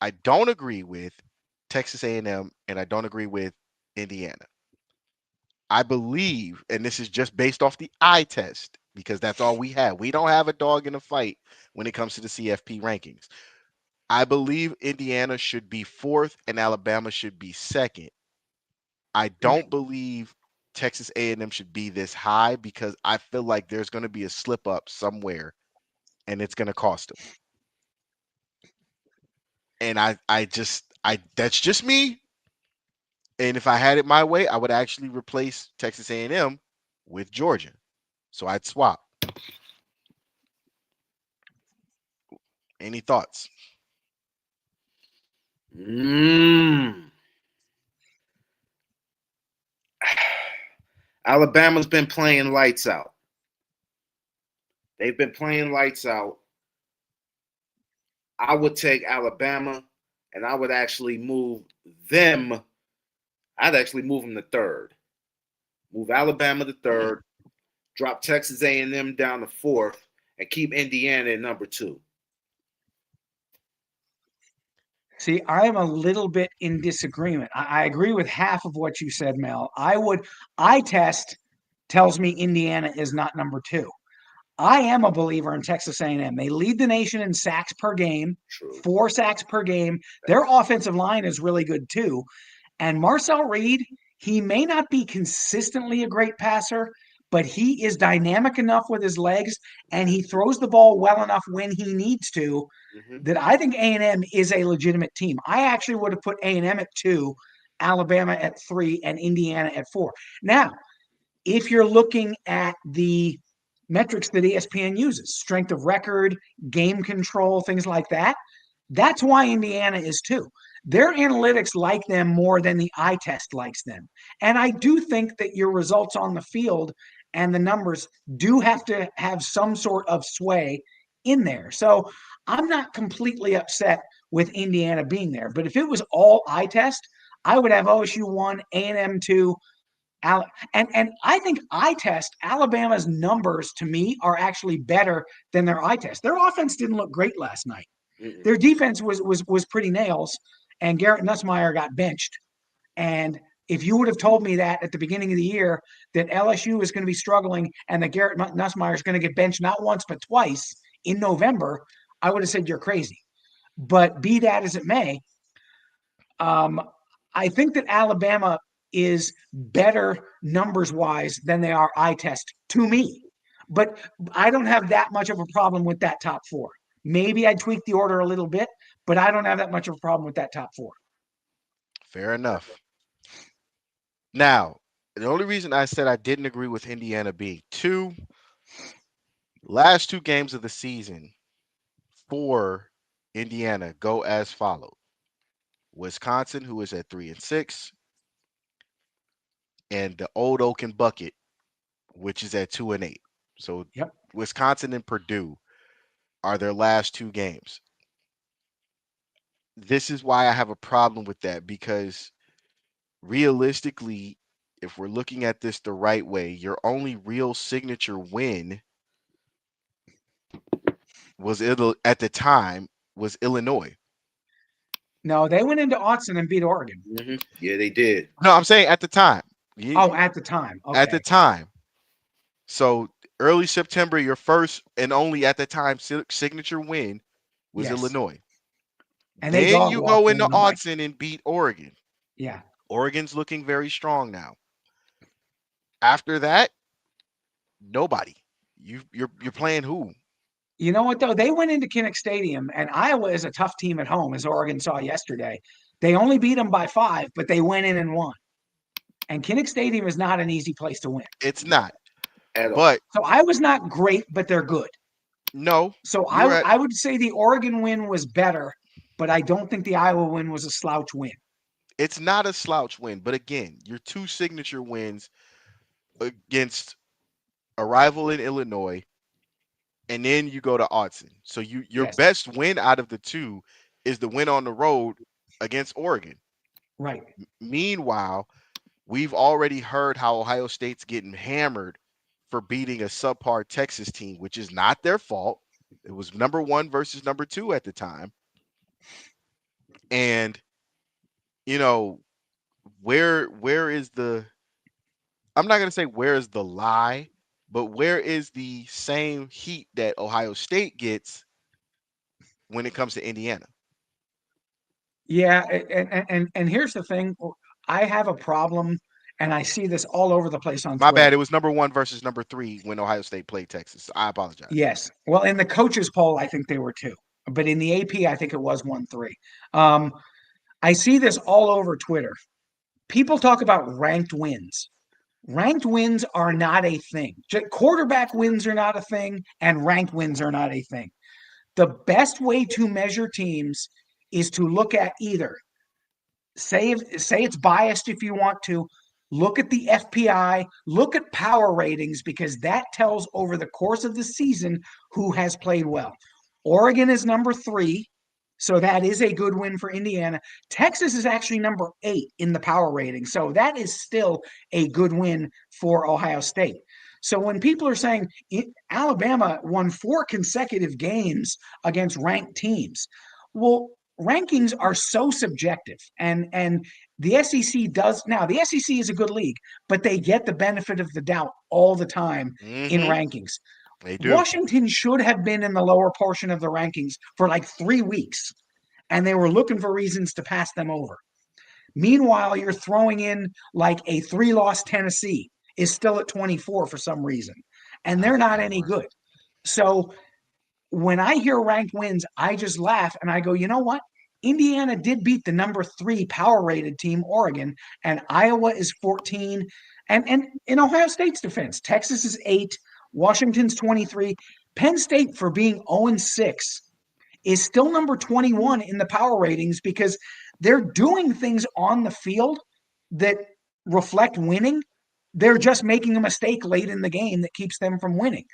I don't agree with Texas A&M, and I don't agree with Indiana. I believe, and this is just based off the eye test, because that's all we have. We don't have a dog in the fight when it comes to the CFP rankings. I believe Indiana should be fourth and Alabama should be second. I don't believe Texas A&M should be this high because I feel like there's going to be a slip up somewhere and it's going to cost them. And I that's just me. And if I had it my way, I would actually replace Texas A&M with Georgia. So I'd swap. Any thoughts? Mm. Alabama's been playing lights out. They've been playing lights out. I would take Alabama and I would actually move them. I'd actually move them to third. Move Alabama to Hmm. third, drop Texas A&M down to fourth, and keep Indiana at number two. See, I am a little bit in disagreement. I agree with half of what you said, Mel. I test tells me Indiana is not number two. I am a believer in Texas A&M. They lead the nation in sacks per game, True. 4 sacks per game. Their offensive line is really good too. And Marcel Reed, he may not be consistently a great passer, but he is dynamic enough with his legs and he throws the ball well enough when he needs to Mm-hmm. that I think A&M is a legitimate team. I actually would have put A&M at 2, Alabama at 3, and Indiana at 4. Now, if you're looking at the metrics that ESPN uses, strength of record, game control, things like that, that's why Indiana is 2. Their analytics like them more than the eye test likes them. And I do think that your results on the field and the numbers do have to have some sort of sway in there. So I'm not completely upset with Indiana being there. But if it was all eye test, I would have OSU 1, A&M 2, and I think eye test Alabama's numbers to me are actually better than their eye test. Their offense didn't look great last night. Mm-mm. Their defense was pretty nails, and Garrett Nussmeier got benched. And if you would have told me that at the beginning of the year that LSU is going to be struggling and that Garrett Nussmeier is going to get benched not once but twice in November, I would have said you're crazy. But be that as it may, um, I think that Alabama is better numbers wise than they are eye test to me. But I don't have that much of a problem with that top 4. Maybe I'd tweak the order a little bit, but I don't have that much of a problem with that top 4. Fair enough. Now, the only reason I said I didn't agree with Indiana being 2, last 2 games of the season for Indiana go as followed. Wisconsin, who is at 3-6, and the Old Oaken Bucket, which is at 2-8. So Yep. Wisconsin and Purdue are their last 2 games. This is why I have a problem with that because realistically, if we're looking at this the right way, your only real signature win was at the time was Illinois. No, they went into Autzen and beat Oregon. Mm-hmm. Yeah, they did. No, I'm saying at the time. Oh, at the time. At the Okay. time. So Early September, your first and only at the time signature win was Yes. Illinois. And they Then dog you go walked into Illinois. Autzen and beat Oregon. Yeah. Oregon's looking very strong now. After that, nobody. You're playing who? You know what though? They went into Kinnick Stadium, and Iowa is a tough team at home, as Oregon saw yesterday. They only beat them by 5, but they went in and won. And Kinnick Stadium is not an easy place to win. It's not. at all. But So Iowa's not great, but they're good. no, So you're at. I would say the Oregon win was better, but I don't think the Iowa win was a slouch win. It's not a slouch win, but again, your two signature wins against a rival in Illinois, and then you go to Autzen. So your Yes, best win out of the two is the win on the road against Oregon. right. Meanwhile, we've already heard how Ohio State's getting hammered for beating a subpar Texas team, which is not their fault. It was number one versus number two at the time. And you know, where is the I'm not gonna say where is the lie, but where is the same heat that Ohio State gets when it comes to Indiana? Yeah, and here's the thing. I have a problem, and I see this all over the place on My Twitter. bad. It was number one versus number three when Ohio State played Texas. I apologize. Yes. Well, in the coaches poll, I think they were 2, but in the AP, I think it was 1-3. Um, I see this all over Twitter. People talk about ranked wins. Ranked wins are not a thing. Quarterback wins are not a thing, and ranked wins are not a thing. The best way to measure teams is to look at either say it's biased if you want to. Look at the FPI, look at power ratings, because that tells over the course of the season who has played well. Oregon is number 3, so that is a good win for Indiana. Texas is actually number 8 in the power rating, so that is still a good win for Ohio State. So when people are saying Alabama won 4 consecutive games against ranked teams, well, rankings are so subjective, and the SEC does now. The SEC is a good league, but they get the benefit of the doubt all the time in Mm-hmm. rankings. They do. Washington should have been in the lower portion of the rankings for like 3 weeks, and they were looking for reasons to pass them over. Meanwhile, you're throwing in like a 3-loss Tennessee is still at 24 for some reason, and Oh they're not any Lord. good. So when I hear ranked wins, I just laugh and I go, you know what? Indiana did beat the number 3 power rated team, Oregon, and Iowa is 14. And in Ohio State's defense, Texas is 8, Washington's 23. Penn State, for being 0-6, is still number 21 in the power ratings because they're doing things on the field that reflect winning. They're just making a mistake late in the game that keeps them from winning.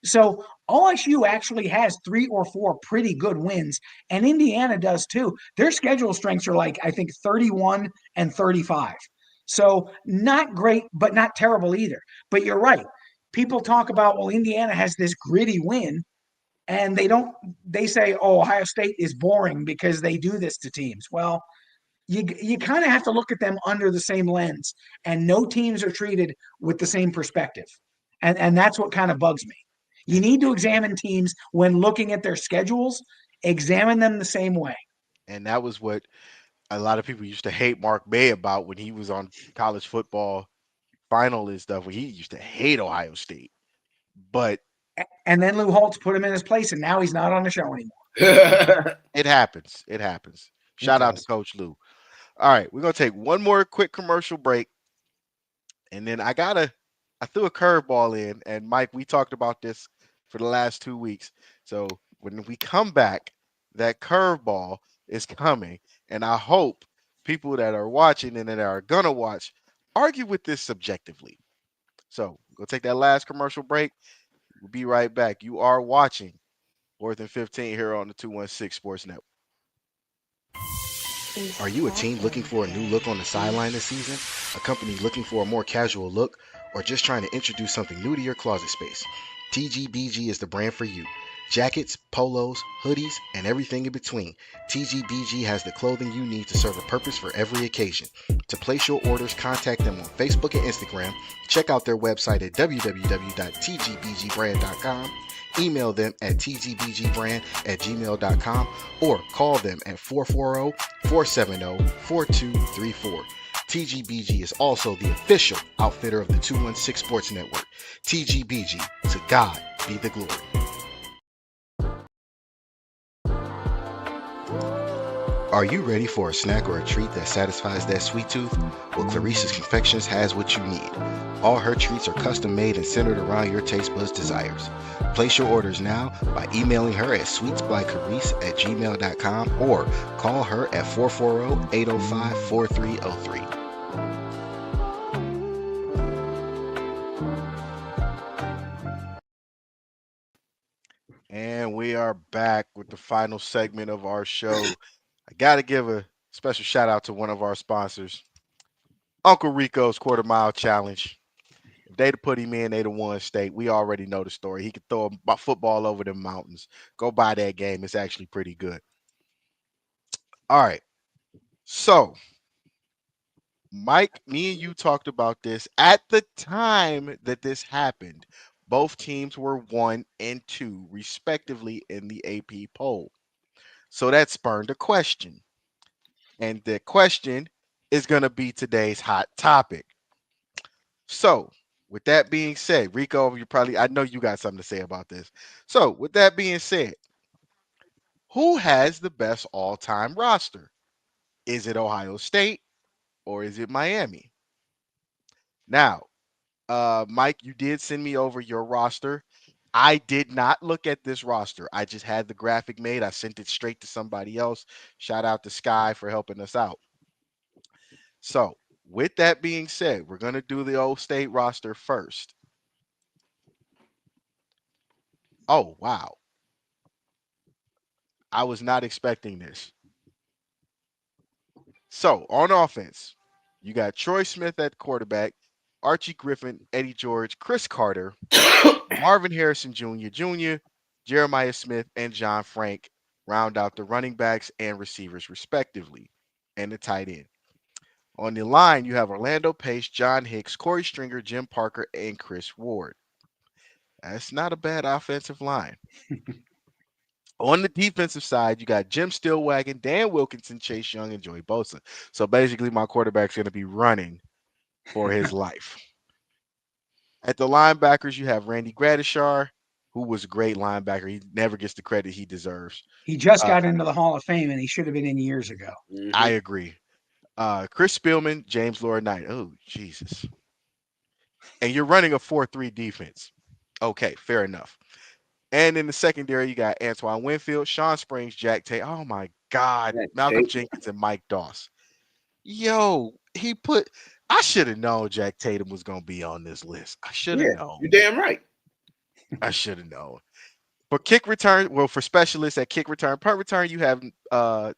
So OSU actually has 3 or 4 pretty good wins, and Indiana does too. Their schedule strengths are like, I think, 31 and 35. So not great, but not terrible either. But you're right. People talk about, well, Indiana has this gritty win, and they say, oh, Ohio State is boring because they do this to teams. Well, you kind of have to look at them under the same lens, and no teams are treated with the same perspective. And that's what kind of bugs me. You And need to examine teams when looking at their schedules, examine them the same way. and that was what a lot of people used to hate Mark May about when he was on college football final and stuff. When he used to hate Ohio State, but And then Lou Holtz put him in his place, and now he's not on the show anymore. it happens. It happens. It Shout out to does. Coach Lou. All right, we're gonna take one more quick commercial break, and then I threw a curveball in, and Mike, we talked about this for the last 2 weeks. So when we come back, that curveball is coming, and I hope people that are watching and that are gonna watch argue with this subjectively. So we'll take that last commercial break. We'll be right back. You are watching Fourth and 15 here on the 216 Sports Network. Are you a team looking for a new look on the sideline this season? A company looking for a more casual look? Or just trying to introduce something new to your closet space? TGBG is the brand for you. Jackets, polos, hoodies, and everything in between. TGBG has the clothing you need to serve a purpose for every occasion. To place your orders, contact them on Facebook and Instagram. Check out their website at www.tgbgbrand.com. Email them at tgbgbrand@gmail.com or call them at 440-470-4234. TGBG is also the official outfitter of the 216 Sports Network. TGBG, to God be the glory. Are you ready for a snack or a treat that satisfies that sweet tooth? Well, Clarissa's Confections has what you need. All her treats are custom made and centered around your taste buds' desires. Place your orders now by emailing her at sweetsbycarice@gmail.com or call her at 440-805-4303. And we are back with the final segment of our show. I got to give a special shout out to one of our sponsors, Uncle Rico's Quarter Mile Challenge. If they'd have put him in, they'd have won state. We already know the story. He could throw a football over the mountains. Go buy that game. It's actually pretty good. All right. So, Mike, me and you talked about this at the time that this happened. Both teams were 1 and 2, respectively, in the AP poll. So that spurned a question. And the question is going to be today's hot topic. So, with that being said, Rico, I know you got something to say about this. So, with that being said, who has the best all time roster? Is it Ohio State or is it Miami? Now, Mike, you did send me over your roster. I did not look at this roster. I just had the graphic made. I sent it straight to somebody else. Shout out to Sky for helping us out. So, with that being said, we're going to do the old state roster first. Oh, wow. I was not expecting this. So, on offense, you got Troy Smith at quarterback, Archie Griffin, Eddie George, Chris Carter, Marvin Harrison Jr., Jeremiah Smith, and John Frank round out the running backs and receivers, respectively, and the tight end. On the line, you have Orlando Pace, John Hicks, Corey Stringer, Jim Parker, and Chris Ward. That's not a bad offensive line. On the defensive side, you got Jim Stillwagon, Dan Wilkinson, Chase Young, and Joey Bosa. So basically, my quarterback's going to be running for his life. At the linebackers, you have Randy Gradishar, who was a great linebacker. He never gets the credit he deserves. He just Uh, got into the Hall of Fame and he should have been in years ago. I Mm-hmm. agree. Chris Spielman, James Lord Knight. Oh, Jesus. And you're running a 4-3 defense. Okay, fair enough. And in the secondary, you got Antoine Winfield, Sean Springs, Jack Tate. Oh my God, Yeah, Malcolm Tate. Jenkins and Mike Doss. Yo, I should have known Jack Tatum was gonna be on this list. I should have Yeah, known. you're damn right. I should have known. For kick return, well, for specialists at kick return, punt return, you have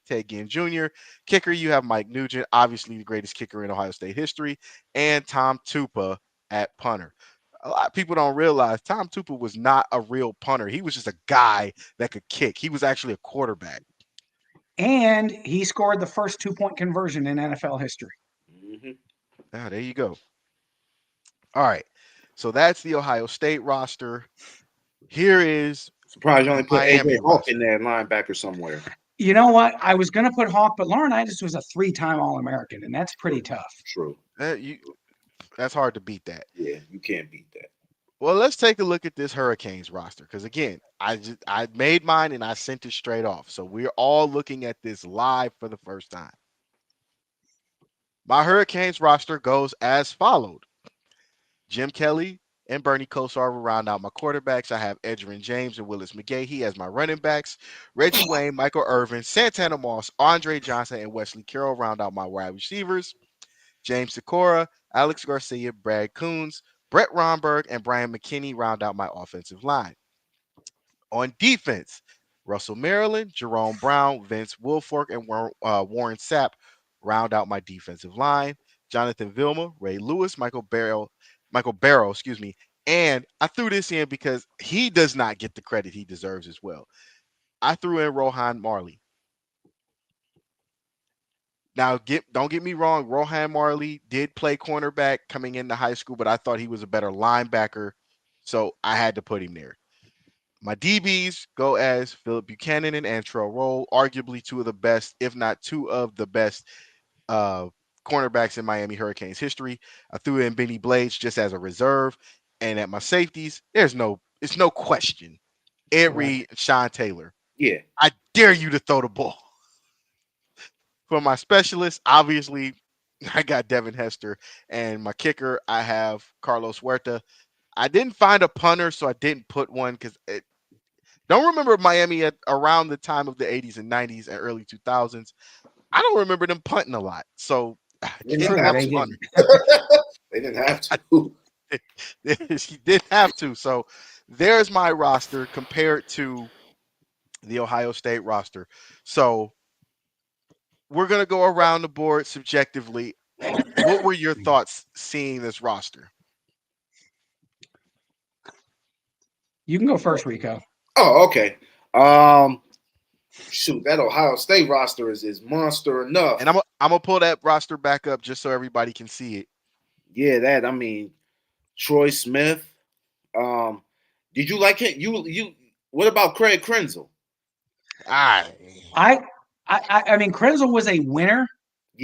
Ted Ginn Jr. Kicker, you have Mike Nugent, obviously the greatest kicker in Ohio State history, and Tom Tupa at punter. A lot of people don't realize Tom Tupa was not a real punter. He was just a guy that could kick. He was actually a quarterback. And he scored the first 2-point conversion in NFL history. Mm-hmm. Ah, there you go. All right. So that's the Ohio State roster. Here is Surprised you the only put Miami AJ Hawk in roster. there, linebacker somewhere. You know what? I was going to put Hawk, but Laurinaitis was a 3-time All American, and that's pretty True. tough. True. You, that's hard to beat that. Yeah, you can't beat that. Well, let's take a look at this Hurricanes roster because again, I made mine and I sent it straight off. So we're all looking at this live for the first time. My Hurricanes roster goes as followed: Jim Kelly and Bernie Kosar will round out my quarterbacks. I have Edgerrin James and Willis McGahee as my running backs. Reggie Wayne, Michael Irvin, Santana Moss, Andre Johnson, and Wesley Carroll round out my wide receivers. James Sikora, Alex Garcia, Brad Coons, Brett Romberg, and Brian McKinney round out my offensive line. On defense, Russell Maryland, Jerome Brown, Vince Wilfork, and Warren Sapp round out my defensive line. Jonathan Vilma, Ray Lewis, Michael Barrow, excuse me, And I threw this in because he does not get the credit he deserves as well. I threw in Rohan Marley. Now, don't get me wrong. Rohan Marley did play cornerback coming into high school, but I thought he was a better linebacker, so I had to put him there. My DBs go as Philip Buchanan and Antrell Roll, arguably two of the best, if not two of the best uh, cornerbacks in Miami Hurricanes history. I threw in Benny Blades just as a reserve, and at my safeties, it's no question. Ed Right. Reed, and Sean Taylor. Yeah. I dare you to throw the ball. For my specialist, obviously, I got Devin Hester, and my kicker, I have Carlos Huerta. I didn't find a punter, so I didn't put one because don't remember Miami at around the time of the 80s and 90s and early 2000s. I don't remember them punting a lot, so I They didn't didn't True, have have they a to. didn't. punter. They didn't have I, to. she didn't have to. So there's my roster compared to the Ohio State roster. So we're gonna go around the board subjectively. What were your thoughts seeing this roster? You can go first, Rico. Oh, okay. Um, Shoot, that Ohio State roster is monster And enough. I'm gonna pull that roster back up just so everybody can see it. Yeah, that I mean, Troy Smith. Um, did you like it? You. What about Craig Krenzel? I I I mean, Krenzel was a winner,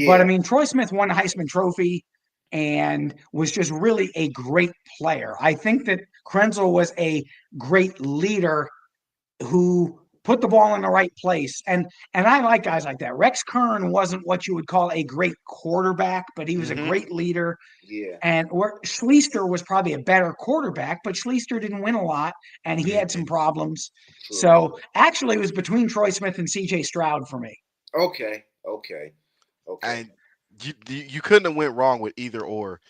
but I Yeah, mean, Troy Smith won the Heisman Trophy and was just really a great player. I think that Krenzel was a great leader who put the ball in the right place. And I like guys like that. Rex Kern wasn't what you would call a great quarterback, but he was a mm-hmm, great leader. yeah, And Schleister was probably a better quarterback, but Schleister didn't win a lot and he had some problems. true. So actually, it was between Troy Smith and CJ Stroud for me. Okay, okay, okay. and you couldn't have went wrong with either or.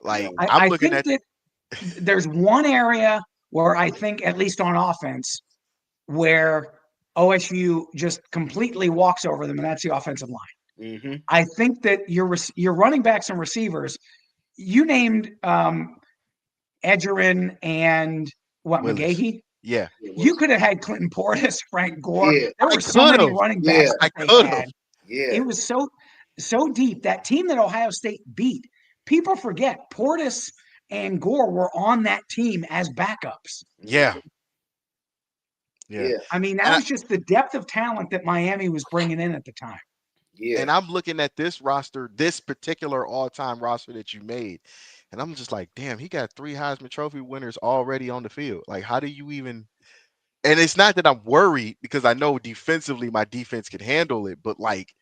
Like No, I'm I looking think at that there's one area where I think, at least on offense, where OSU just completely walks over them, and that's the offensive line. mm-hmm. I think that your running backs and receivers, you named Edgerrin and what, Willis. McGahee? Yeah, It You was. could have had Clinton Portis, Frank Gore. Yeah, There I were so could many have. running yeah, backs I that they could have. had. yeah, It was so deep. That team that Ohio State beat, people forget Portis and Gore were on that team as backups. Yeah, mhm, yeah. yeah, I mean, that And I, was just the depth of talent that Miami was bringing in at the time. yeah. and I'm looking at this roster, this particular all-time roster that you made, and I'm just like, damn, he got three Heisman Trophy winners already on the field. Like, how do you even? And it's not that I'm worried because I know defensively my defense can handle it, but like,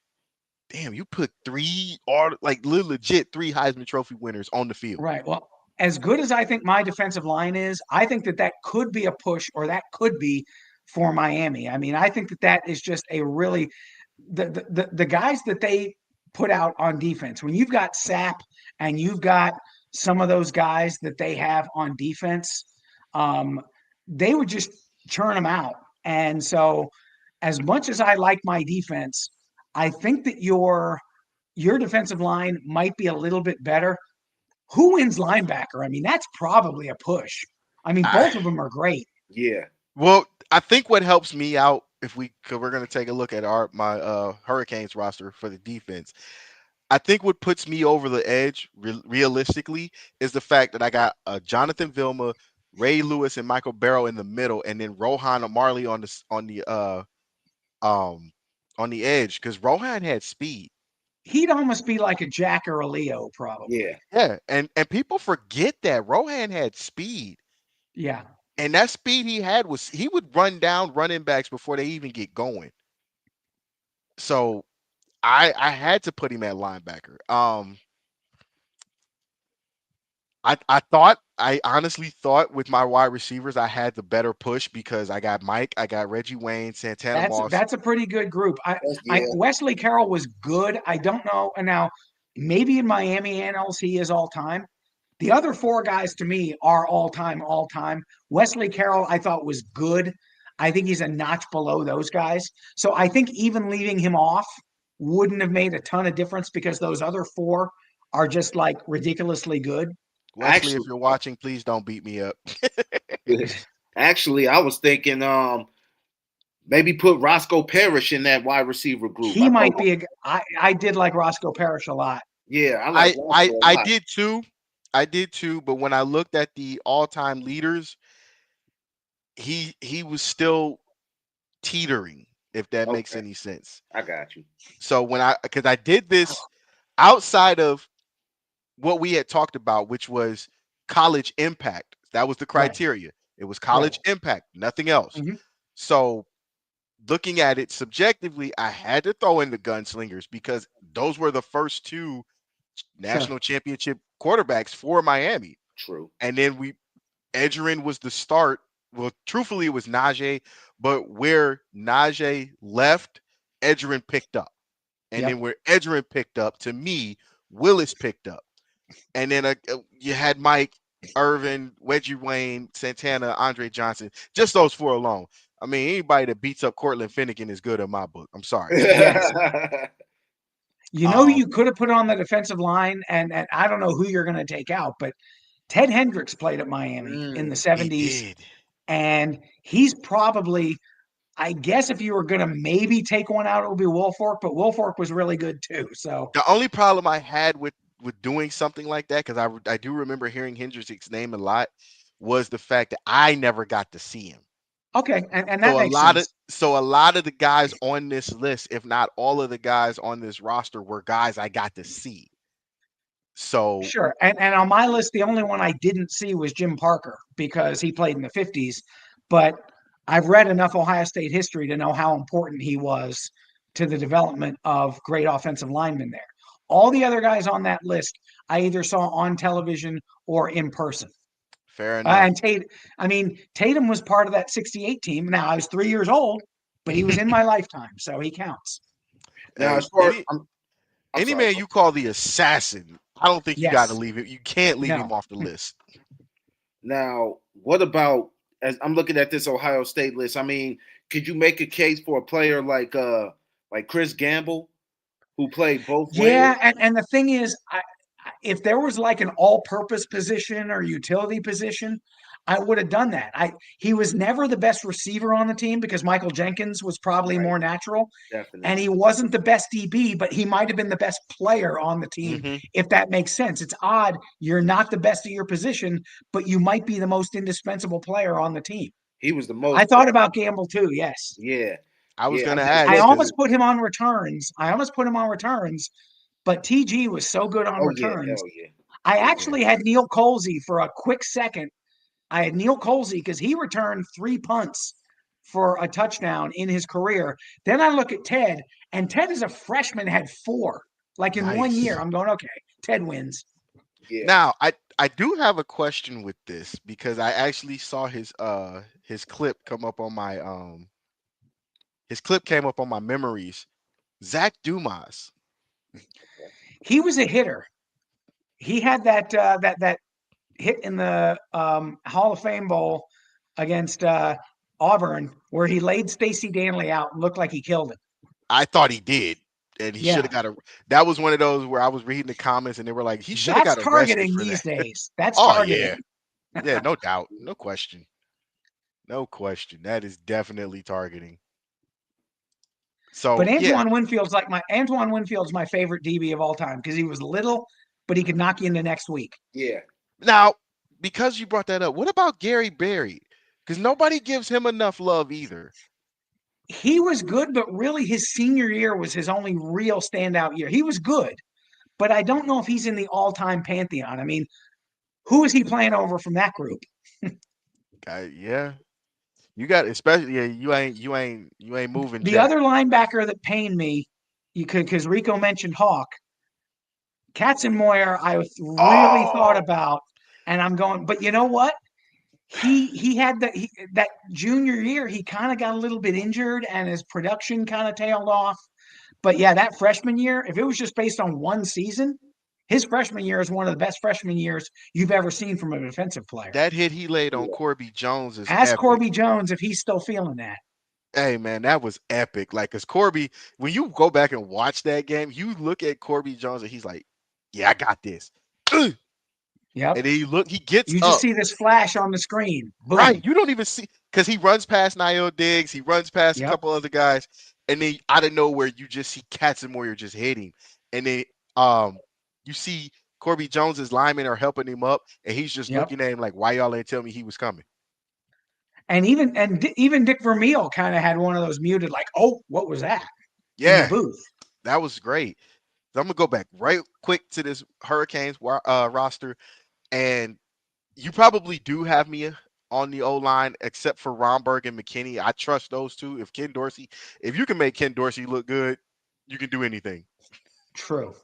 damn, you put three or like legit three Heisman Trophy winners on the field. Right. Well, as good as I think my defensive line is, I think that that could be a push, or that could be for Miami. I mean, I think that that is just a really the guys that they put out on defense. When you've got Sap and you've got some of those guys that they have on defense, um, they would just churn them out. And so, as much as I like my defense, I think that your defensive line might be a little bit better. Who wins linebacker? I mean, that's probably a push. I mean, I, both of them are great. Yeah. well, I think what helps me out if cause we're gonna take a look at my Hurricanes roster for the defense. I think what puts me over the edge realistically is the fact that I got Jonathan Vilma, Ray Lewis, and Michael Barrow in the middle, and then Rohan Marley um on the edge because Rohan had speed. He'd almost be like a Jack or a Leo, Yeah. probably. Yeah, and people forget that Rohan had speed, Yeah. and that speed he had was he would run down running backs before they even get going. So I had to put him at linebacker. I honestly thought with my wide receivers I had the better push because I got Mike, I got Reggie Wayne, Santana Moss. That's a pretty good group. I Yeah. Wesley Carroll was good. I don't know. And now maybe in Miami annals he is all time. The other four guys to me are all time, all time. Wesley Carroll, I thought was good. I think he's a notch below those guys. So I think even leaving him off wouldn't have made a ton of difference because those other four are just like ridiculously good. Wesley, if Actually, you're watching, please don't beat me up. actually, I was thinking maybe put Roscoe Parrish in that wide receiver group. He I might thought, be I did like Roscoe Parrish a lot. yeah, I like I I Roscoe a I lot. did too. I did too, but when I looked at the all-time leaders, he was still teetering, if that makes Okay, any sense. I got you. So when I because I did this outside of what we had talked about, which was college impact. That was the Right. criteria. It was Right. college impact, nothing else. Hmm. So looking at it subjectively, I had to throw in the gunslingers because those were the first two Sure. national championship quarterbacks for Miami. True. And then Edgerrin was the start. Well, truthfully, it was Najee, but where Najee left, Edgerrin picked up. And then Yep. where Edgerrin picked up, to me, Willis picked up. And then you had Mike, Irvin, Wedgie Wayne, Santana, Andre Johnson, just those four alone. I mean, anybody that beats up Cortland Finnegan is good in my book. I'm sorry. Yes. You know who Um, you could have put on the defensive line, and I don't know who you're going to take out, but Ted Hendricks played at Miami in the he 70s, did. and he's probably, I guess, if you were going to maybe take one out, it would be Wilfork, but Wilfork was really good too. So, The only problem I had with doing something like that, because I do remember hearing Hendricks' name a lot, was the fact that I never got to see him. okay, and that makes sense. So a lot of the guys on this list, if not all of the guys on this roster, were guys I got to see. So Sure. And on my list, the only one I didn't see was Jim Parker because he played in the 50s. But I've read enough Ohio State history to know how important he was to the development of great offensive linemen there. All the other guys on that list, I either saw on television or in person. fair enough. And I mean, Tatum was part of that 68 team. Now, I was 3 years old, but he was in my lifetime. So he counts. Now, Hey, as far I'm any sorry. man you call the assassin, I don't think you got to Yes. leave it. You can't leave him No. off the list. Now, what about as I'm looking at this Ohio State list? I mean, could you make a case for a player like Chris Gamble who played both ways? Yeah, and the thing is, if there was like an all-purpose position or utility position, I would have done that. He was never the best receiver on the team because Michael Jenkins was probably Right, more natural, and he definitely. wasn't the best DB, but he might have been the best player on the team, Hmm. if that makes sense. It's odd you're not the best at your position, but you might be the most indispensable player on the team. He was the I most thought about Gamble too. Yes, yeah. I was Yeah, I'm gonna just I ask looking. because almost put him on returns. But TG was so good on Oh yeah, returns. hell yeah. I yeah, actually had Neil Colsey for a quick second. I had Neil Colsey because he returned 3 punts for a touchdown in his career. Then I look at Ted, and Ted as a freshman had four, like in one year. nice. I'm going, okay, Ted wins. Yeah. Now I do have a question with this because I actually saw his clip come up on my his clip came up on my memories. Zach Dumas. He was a hitter. He had that hit in the Hall of Fame Bowl against Auburn where he laid Stacy Danley out and looked like he killed him. I thought he did. And he should Yeah, have got a that was one of those where I was reading the comments and they were like, he should have that's got arrested targeting for these that. days. That's Oh yeah. targeting. Yeah, no doubt. No question. No question. That is definitely targeting. But So yeah. Antoine Winfield's my favorite DB of all time because he was little, but he could knock you into next week. Yeah. Now, because you brought that up, what about Gary Berry? Because nobody gives him enough love either. He was good, but really his senior year was his only real standout year. He was good, but I don't know if he's in the all-time pantheon. I mean, who is he playing over from that group? Yeah. You got especially yeah, you ain't moving The Jack. other linebacker that pained me, you could because Rico mentioned Hawk, Katzenmoyer. I really thought Oh, about, and I'm going, but you know what? He had that junior year. He kind of got a little bit injured, and his production kind of tailed off. But yeah, that freshman year, if it was just based on one season, his freshman year is one of the best freshman years you've ever seen from a defensive player. that hit he laid on Yeah. Corby Jones is Ask epic. Corby Jones if he's still feeling that. Hey man, that was epic. Like, cause Corby, when you go back and watch that game, you look at Corby Jones and he's like, "Yeah, I got this." Yep. and then he gets You just up. see this flash on the screen. Right. Boom. You don't even see because he runs past Niall Diggs, he runs past a Yep. couple other guys, and then out of nowhere you just see Katzenmoyer just hit him. And then um you see Corby Jones's linemen are helping him up, and he's just Yep. looking at him like, why y'all ain't tell me he was coming? And even Dick Vermeil kind of had one of those muted, like, oh, what was that in the Yeah, booth? that was great. So I'm gonna go back right quick to this Hurricanes roster, and you probably do have me on the O line, except for Romberg and McKinney. I trust those two. If you can make Ken Dorsey look good, you can do anything. True.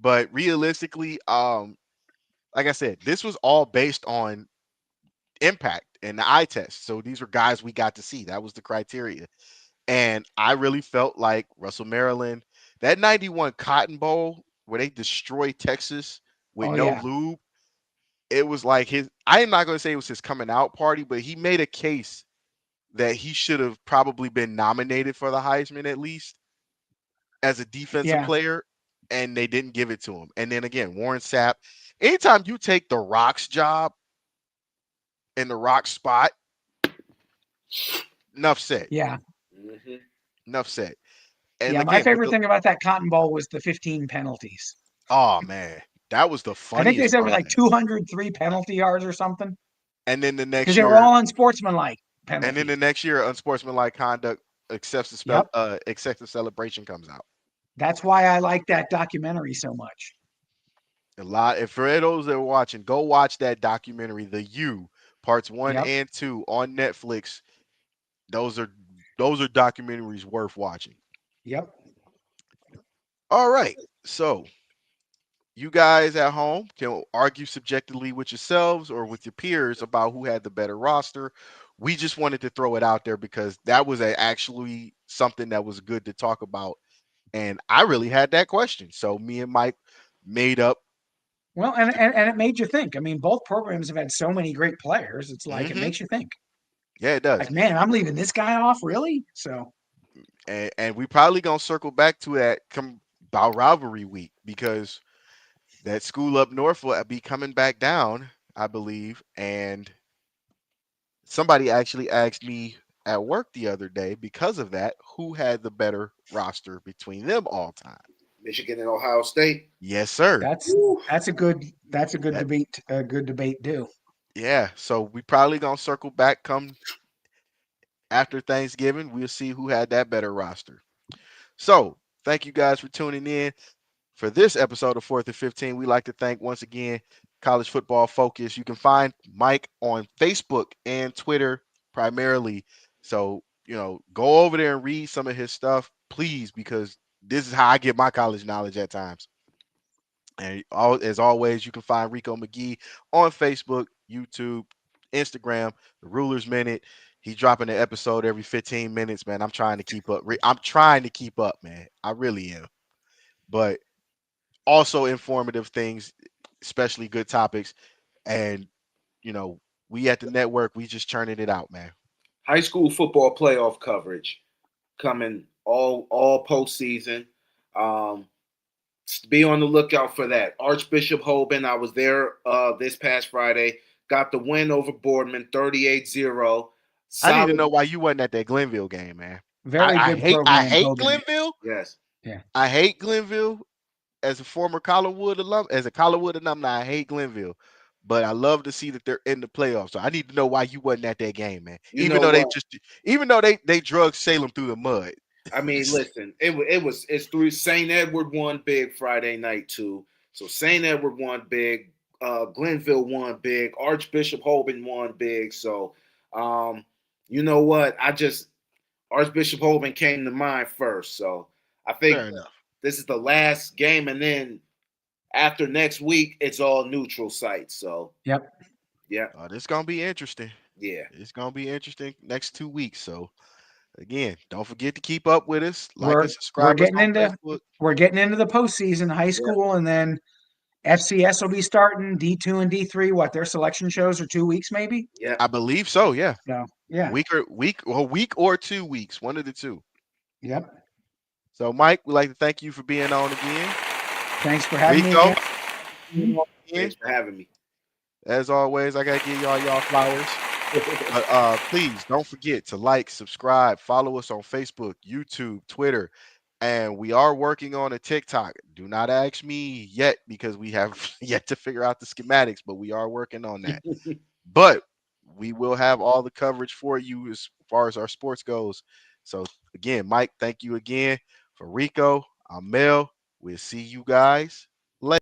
But realistically, like I said, this was all based on impact and the eye test. So these were guys we got to see. That was the criteria. And I really felt like Russell Maryland, that 91 Cotton Bowl where they destroyed Texas with Oh no yeah. lube, it was like I'm not going to say it was his coming out party, but he made a case that he should have probably been nominated for the Heisman at least as a defensive Yeah. player, and they didn't give it to him. And then again, Warren Sapp, anytime you take the Rock's job in the Rock spot, enough said. Yeah. Hmm. Enough said. And Yeah. My again, with favorite the thing about that Cotton Bowl was the 15 penalties. oh man, that was the I think they funniest said it part was of like that. 203 penalty yards or something And then the because next they were year, all unsportsmanlike and then penalties. the next year, unsportsmanlike conduct Yep. excessive celebration comes out. That's why I like that documentary so much. A lot. If for those that are watching, go watch that documentary, The U, parts one Yep. and two on Netflix. Those are those are documentaries worth watching. Yep. All right. So you guys at home can argue subjectively with yourselves or with your peers about who had the better roster. We just wanted to throw it out there because that was actually something that was good to talk about. And I really had that question. So me and Mike made up. Well, and it made you think. I mean, both programs have had so many great players. It's like it Hmm. makes you think. Yeah, it does. Like, man, I'm leaving this guy off, really? So, And we probably gonna circle back to that come about rivalry week because that school up north will be coming back down, I believe. And somebody actually asked me at work the other day because of that, who had the better roster between them all time? Michigan and Ohio State. Yes, sir. that's Woo. that's a good That debate. A good debate, too. yeah. So we probably gonna circle back come after Thanksgiving. We'll see who had that better roster. So thank you guys for tuning in. For this episode of 4th and 15, we like to thank once again College Football Focus. You can find Mike on Facebook and Twitter primarily. So, go over there and read some of his stuff, please, because this is how I get my college knowledge at times. And as always, you can find Rico McGee on Facebook, YouTube, Instagram, the Ruler's Minute. He's dropping an episode every 15 minutes, man. I'm trying to keep up. I'm trying to keep up, man. I really am. But also informative things, especially good topics. And we at the network, we just churning it out, man. High school football playoff coverage coming all postseason. Um, be on the lookout for that. Archbishop Hoban, I was there this past Friday. Got the win over Boardman 38-0. I need to Solid. know why you wasn't at that Glenville game, man. I, Very I good hate I program, hate Hogan. Glenville. Yes. Yeah. I hate Glenville as a former Collinwood alum. As a Collinwood alumni, I hate Glenville. But I love to see that they're in the playoffs. So I need to know why you wasn't at that game, man. You know what? Even though they drug Salem through the mud. I mean, listen, it's through St. Edward won big Friday night too. So St. Edward won big, Glenville won big, Archbishop Hoban won big. So um, you know what? Archbishop Hoban came to mind first. So I think Fair enough. this is the last game, and then after next week, it's all neutral sites. So Yep. yeah, This gonna be interesting. yeah, It's gonna be interesting next 2 weeks. So again, don't forget to keep up with us. Like We're us, we're subscribe us getting on into Facebook. we're getting into the postseason, high yeah, school, and then FCS will be starting. D2 and D3. What their selection shows are 2 weeks, maybe. yeah. I believe so. Yeah, So yeah. week or 2 weeks, one of the two. Yep. So, Mike, we'd like to thank you for being on again. Thanks for having me Rico, again. again, Thanks for having me. as always, I gotta give y'all flowers. But please don't forget to like, subscribe, follow us on Facebook, YouTube, Twitter, and we are working on a TikTok. Do not ask me yet because we have yet to figure out the schematics, but we are working on that. But we will have all the coverage for you as far as our sports goes. So again, Mike, thank you again. For Rico, I'm Mel. We'll see you guys later.